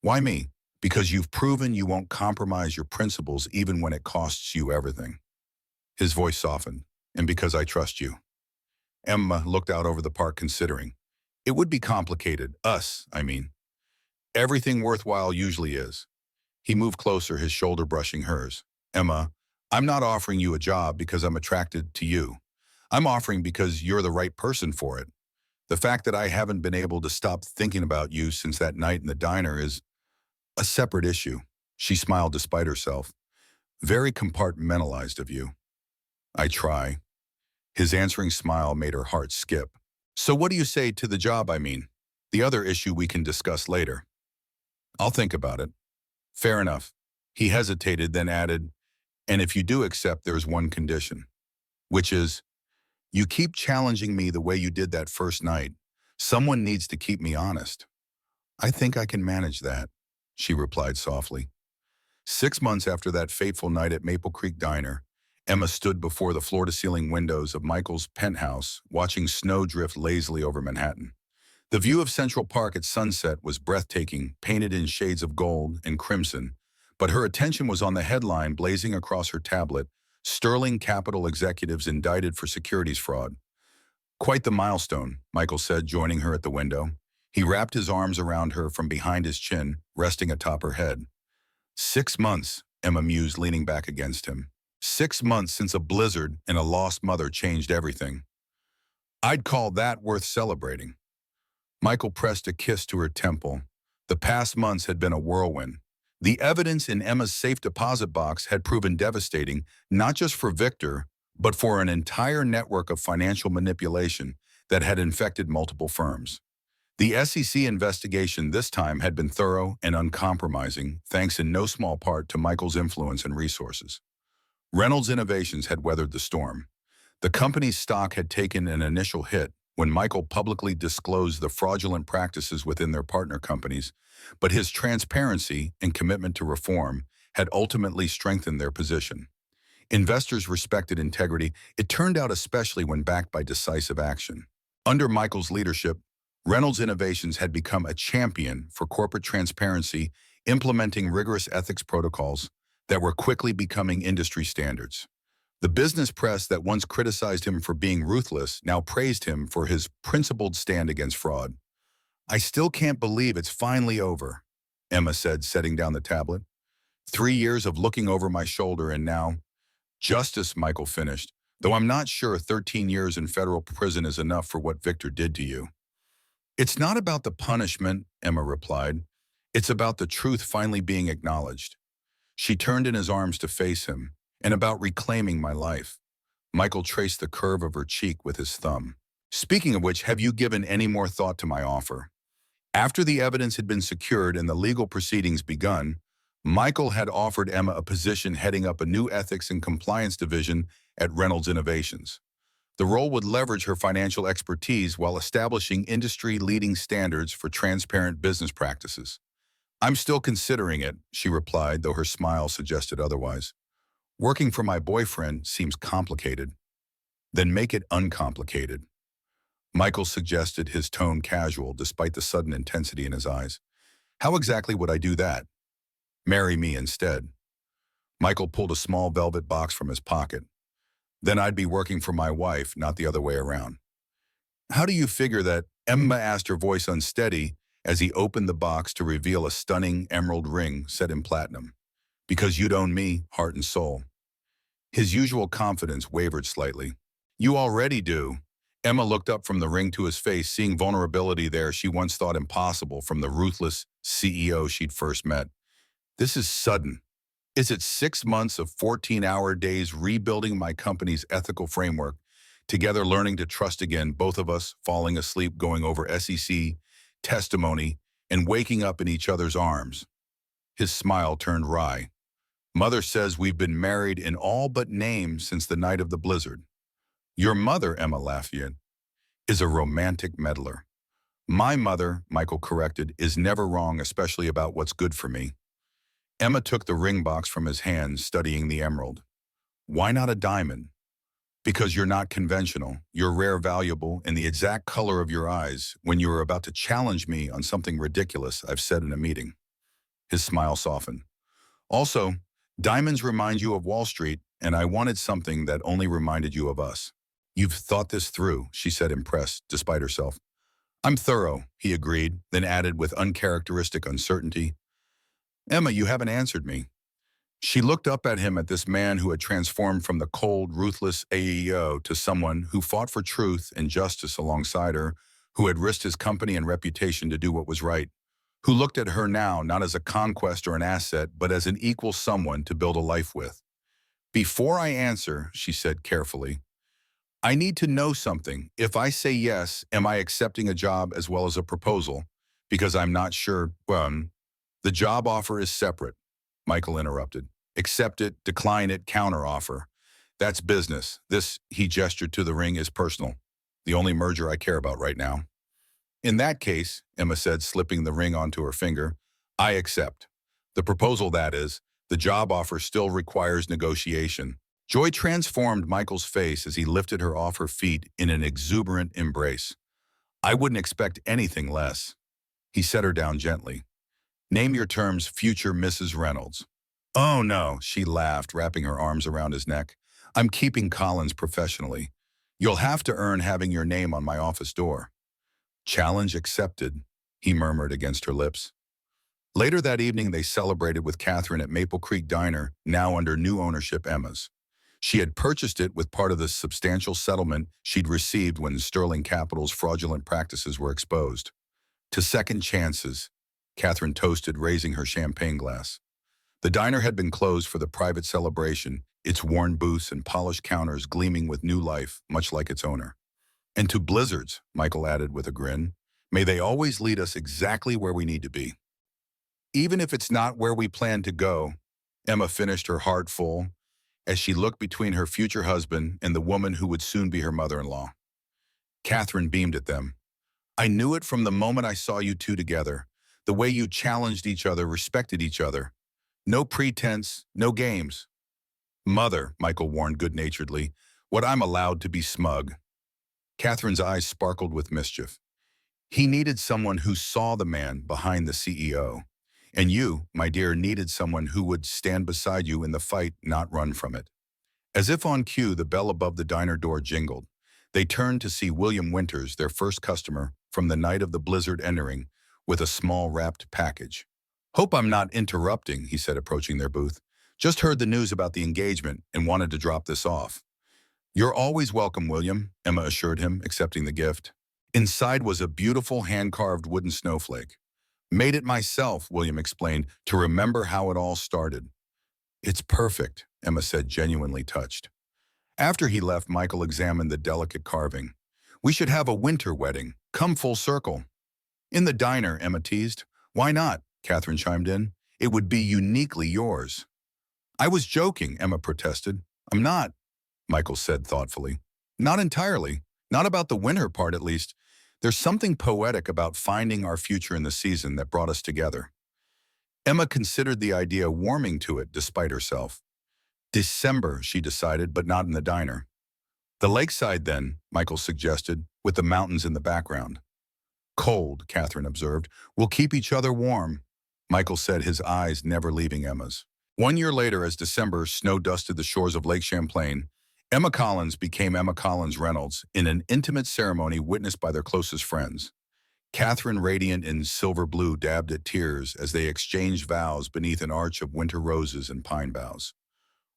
"Why me?" "Because you've proven you won't compromise your principles even when it costs you everything." His voice softened. "And because I trust you." Emma looked out over the park, considering. "It would be complicated. Us, I mean. Everything worthwhile usually is." He moved closer, his shoulder brushing hers. "Emma, I'm not offering you a job because I'm attracted to you. I'm offering because you're the right person for it. The fact that I haven't been able to stop thinking about you since that night in the diner is a separate issue." She smiled despite herself. "Very compartmentalized of you." "I try." His answering smile made her heart skip. "So what do you say to the job, I mean? The other issue we can discuss later." "I'll think about it." "Fair enough." He hesitated, then added, "And if you do accept, there's one condition." "Which is?" "You keep challenging me the way you did that first night. Someone needs to keep me honest." "I think I can manage that," she replied softly. 6 months after that fateful night at Maple Creek Diner, Emma stood before the floor-to-ceiling windows of Michael's penthouse, watching snow drift lazily over Manhattan. The view of Central Park at sunset was breathtaking, painted in shades of gold and crimson, but her attention was on the headline blazing across her tablet: "Sterling Capital Executives Indicted for Securities Fraud." "Quite the milestone," Michael said, joining her at the window. He wrapped his arms around her from behind his chin, resting atop her head. 6 months, Emma mused, leaning back against him. 6 months since a blizzard and a lost mother changed everything. "I'd call that worth celebrating." Michael pressed a kiss to her temple. The past months had been a whirlwind. The evidence in Emma's safe deposit box had proven devastating, not just for Victor, but for an entire network of financial manipulation that had infected multiple firms. The SEC investigation this time had been thorough and uncompromising, thanks in no small part to Michael's influence and resources. Reynolds Innovations had weathered the storm. The company's stock had taken an initial hit when Michael publicly disclosed the fraudulent practices within their partner companies, but his transparency and commitment to reform had ultimately strengthened their position. Investors respected integrity. It turned out, especially when backed by decisive action. Under Michael's leadership, Reynolds Innovations had become a champion for corporate transparency, implementing rigorous ethics protocols that were quickly becoming industry standards. The business press that once criticized him for being ruthless now praised him for his principled stand against fraud. "I still can't believe it's finally over," Emma said, setting down the tablet. 3 years of looking over my shoulder and now— "Justice," Michael finished, "though I'm not sure 13 years in federal prison is enough for what Victor did to you." "It's not about the punishment," Emma replied. "It's about the truth finally being acknowledged." She turned in his arms to face him, "and about reclaiming my life." Michael traced the curve of her cheek with his thumb. "Speaking of which, have you given any more thought to my offer?" After the evidence had been secured and the legal proceedings begun, Michael had offered Emma a position heading up a new ethics and compliance division at Reynolds Innovations. The role would leverage her financial expertise while establishing industry-leading standards for transparent business practices. "I'm still considering it," she replied, though her smile suggested otherwise. "Working for my boyfriend seems complicated." "Then make it uncomplicated." Michael suggested, his tone casual despite the sudden intensity in his eyes. "How exactly would I do that?" "Marry me instead." Michael pulled a small velvet box from his pocket. Then I'd be working for my wife, not the other way around. How do you figure that? Emma asked, her voice unsteady as he opened the box to reveal a stunning emerald ring set in platinum. Because you'd own me, heart and soul. His usual confidence wavered slightly. You already do. Emma looked up from the ring to his face, seeing vulnerability there she once thought impossible from the ruthless CEO she'd first met. This is sudden. Is it 6 months of 14-hour days rebuilding my company's ethical framework, together learning to trust again, both of us falling asleep going over SEC, testimony, and waking up in each other's arms? His smile turned wry. Mother says we've been married in all but name since the night of the blizzard. Your mother, Emma Lafayette, is a romantic meddler. My mother, Michael corrected, is never wrong, especially about what's good for me. Emma took the ring box from his hands, studying the emerald. Why not a diamond? Because you're not conventional. You're rare, valuable, and the exact color of your eyes when you were about to challenge me on something ridiculous I've said in a meeting. His smile softened. Also, diamonds remind you of Wall Street, and I wanted something that only reminded you of us. You've thought this through, she said, impressed, despite herself. I'm thorough, he agreed, then added with uncharacteristic uncertainty. Emma, you haven't answered me. She looked up at him, at this man who had transformed from the cold, ruthless AEO to someone who fought for truth and justice alongside her, who had risked his company and reputation to do what was right, who looked at her now not as a conquest or an asset, but as an equal someone to build a life with. Before I answer, she said carefully, I need to know something. If I say yes, am I accepting a job as well as a proposal? Because I'm not sure. The job offer is separate, Michael interrupted. Accept it, decline it, counteroffer. That's business. This, he gestured to the ring, is personal. The only merger I care about right now. In that case, Emma said, slipping the ring onto her finger, I accept. The proposal, that is. The job offer still requires negotiation. Joy transformed Michael's face as he lifted her off her feet in an exuberant embrace. I wouldn't expect anything less. He set her down gently. Name your terms, future Mrs. Reynolds. Oh no, she laughed, wrapping her arms around his neck. I'm keeping Collins professionally. You'll have to earn having your name on my office door. Challenge accepted, he murmured against her lips. Later that evening, they celebrated with Catherine at Maple Creek Diner, now under new ownership, Emma's. She had purchased it with part of the substantial settlement she'd received when Sterling Capital's fraudulent practices were exposed. To second chances, Catherine toasted, raising her champagne glass. The diner had been closed for the private celebration, its worn booths and polished counters gleaming with new life, much like its owner. And to blizzards, Michael added with a grin, may they always lead us exactly where we need to be. Even if it's not where we plan to go, Emma finished, her heart full, as she looked between her future husband and the woman who would soon be her mother-in-law. Catherine beamed at them. I knew it from the moment I saw you two together. The way you challenged each other, respected each other. No pretense, no games. Mother, Michael warned good-naturedly, what I'm allowed to be smug. Catherine's eyes sparkled with mischief. He needed someone who saw the man behind the CEO. And you, my dear, needed someone who would stand beside you in the fight, not run from it. As if on cue, the bell above the diner door jingled. They turned to see William Winters, their first customer, from the night of the blizzard, entering with a small wrapped package. Hope I'm not interrupting, he said, approaching their booth. Just heard the news about the engagement and wanted to drop this off. You're always welcome, William, Emma assured him, accepting the gift. Inside was a beautiful hand-carved wooden snowflake. Made it myself, William explained, to remember how it all started. It's perfect, Emma said, genuinely touched. After he left, Michael examined the delicate carving. We should have a winter wedding. Come full circle. In the diner, Emma teased. Why not? Catherine chimed in. It would be uniquely yours. I was joking, Emma protested. I'm not, Michael said thoughtfully. Not entirely. Not about the winter part, at least. There's something poetic about finding our future in the season that brought us together. Emma considered the idea, warming to it despite herself. December, she decided, but not in the diner. The lakeside then, Michael suggested, with the mountains in the background. Cold, Catherine observed. We'll keep each other warm, Michael said, his eyes never leaving Emma's. 1 year later, as December snow dusted the shores of Lake Champlain, Emma Collins became Emma Collins Reynolds in an intimate ceremony witnessed by their closest friends. Catherine, radiant in silver blue, dabbed at tears as they exchanged vows beneath an arch of winter roses and pine boughs.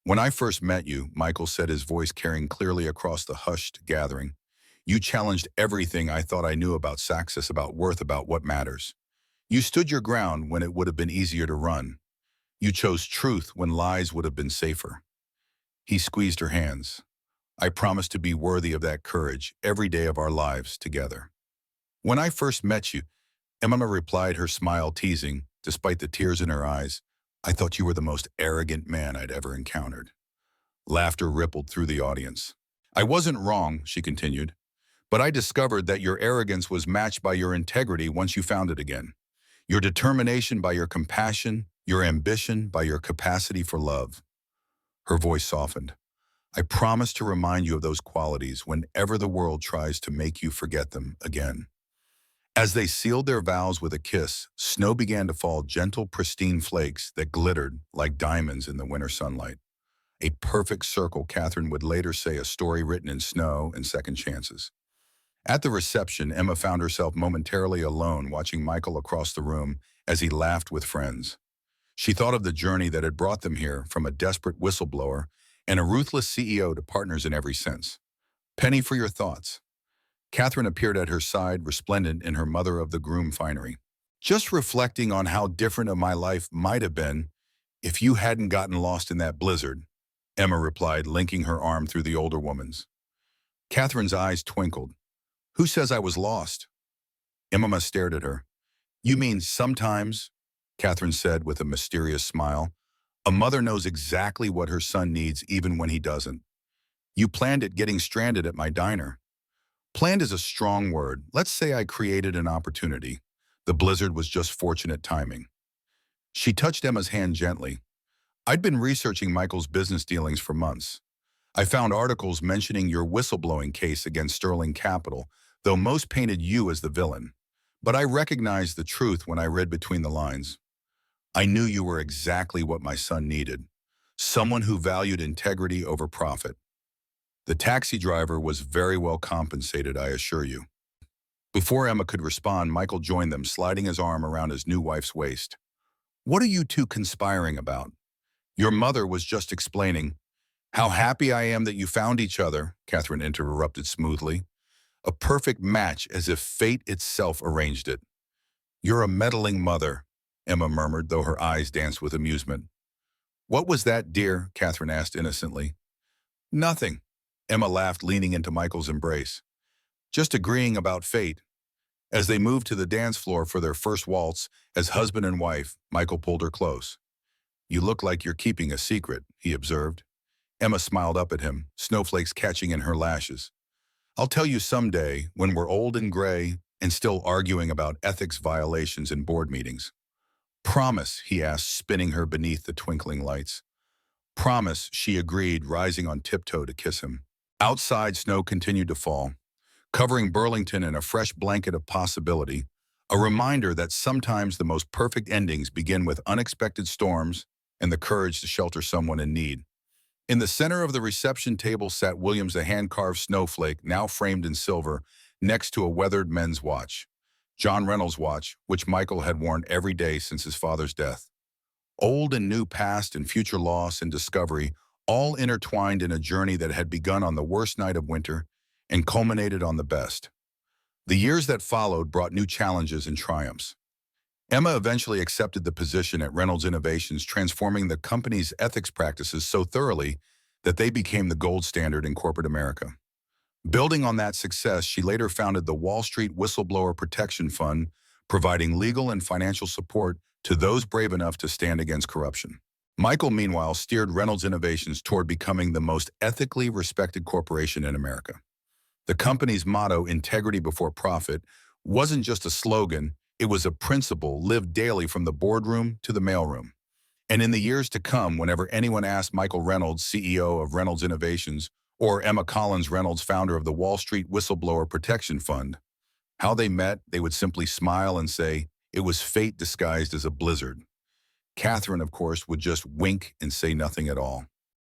"When I first met you," Michael said, his voice carrying clearly across the hushed gathering, "you challenged everything I thought I knew about success, about worth, about what matters. You stood your ground when it would have been easier to run. You chose truth when lies would have been safer." He squeezed her hands. "I promise to be worthy of that courage every day of our lives together." "When I first met you," Emma replied, her smile teasing, despite the tears in her eyes, "I thought you were the most arrogant man I'd ever encountered." Laughter rippled through the audience. "I wasn't wrong," she continued, "but I discovered that your arrogance was matched by your integrity once you found it again. Your determination by your compassion, your ambition by your capacity for love." Her voice softened. "I promise to remind you of those qualities whenever the world tries to make you forget them again." As they sealed their vows with a kiss, snow began to fall, gentle, pristine flakes that glittered like diamonds in the winter sunlight. A perfect circle, Catherine would later say, a story written in snow and second chances. At the reception, Emma found herself momentarily alone, watching Michael across the room as he laughed with friends. She thought of the journey that had brought them here, from a desperate whistleblower and a ruthless CEO to partners in every sense. "Penny, for your thoughts." Catherine appeared at her side, resplendent in her mother-of-the-groom finery. "Just reflecting on how different of my life might have been if you hadn't gotten lost in that blizzard," Emma replied, linking her arm through the older woman's. Catherine's eyes twinkled. "Who says I was lost?" Emma stared at her. "You mean sometimes," Catherine said with a mysterious smile, "a mother knows exactly what her son needs even when he doesn't. You planned it getting stranded at my diner." "Planned is a strong word. Let's say I created an opportunity. The blizzard was just fortunate timing." She touched Emma's hand gently. "I'd been researching Michael's business dealings for months. I found articles mentioning your whistleblowing case against Sterling Capital, though most painted you as the villain. But I recognized the truth when I read between the lines. I knew you were exactly what my son needed. Someone who valued integrity over profit. The taxi driver was very well compensated, I assure you." Before Emma could respond, Michael joined them, sliding his arm around his new wife's waist. "What are you two conspiring about?" "Your mother was just explaining." "How happy I am that you found each other," Catherine interrupted smoothly. "A perfect match, as if fate itself arranged it." "You're a meddling mother," Emma murmured, though her eyes danced with amusement. "What was that, dear?" Catherine asked innocently. "Nothing." Emma laughed, leaning into Michael's embrace. "Just agreeing about fate." As they moved to the dance floor for their first waltz, as husband and wife, Michael pulled her close. "You look like you're keeping a secret," he observed. Emma smiled up at him, snowflakes catching in her lashes. "I'll tell you someday, when we're old and gray and still arguing about ethics violations in board meetings." "Promise," he asked, spinning her beneath the twinkling lights. "Promise," she agreed, rising on tiptoe to kiss him. Outside, snow continued to fall, covering Burlington in a fresh blanket of possibility, a reminder that sometimes the most perfect endings begin with unexpected storms and the courage to shelter someone in need. In the center of the reception table sat Williams, a hand-carved snowflake, now framed in silver, next to a weathered men's watch. John Reynolds' watch, which Michael had worn every day since his father's death. Old and new, past and future loss and discovery, all intertwined in a journey that had begun on the worst night of winter and culminated on the best. The years that followed brought new challenges and triumphs. Emma eventually accepted the position at Reynolds Innovations, transforming the company's ethics practices so thoroughly that they became the gold standard in corporate America. Building on that success, she later founded the Wall Street Whistleblower Protection Fund, providing legal and financial support to those brave enough to stand against corruption. Michael, meanwhile, steered Reynolds Innovations toward becoming the most ethically respected corporation in America. The company's motto, integrity before profit, wasn't just a slogan, it was a principle lived daily from the boardroom to the mailroom. And in the years to come, whenever anyone asked Michael Reynolds, CEO of Reynolds Innovations, or Emma Collins Reynolds, founder of the Wall Street Whistleblower Protection Fund, how they met, they would simply smile and say, it was fate disguised as a blizzard. Catherine, of course, would just wink and say nothing at all.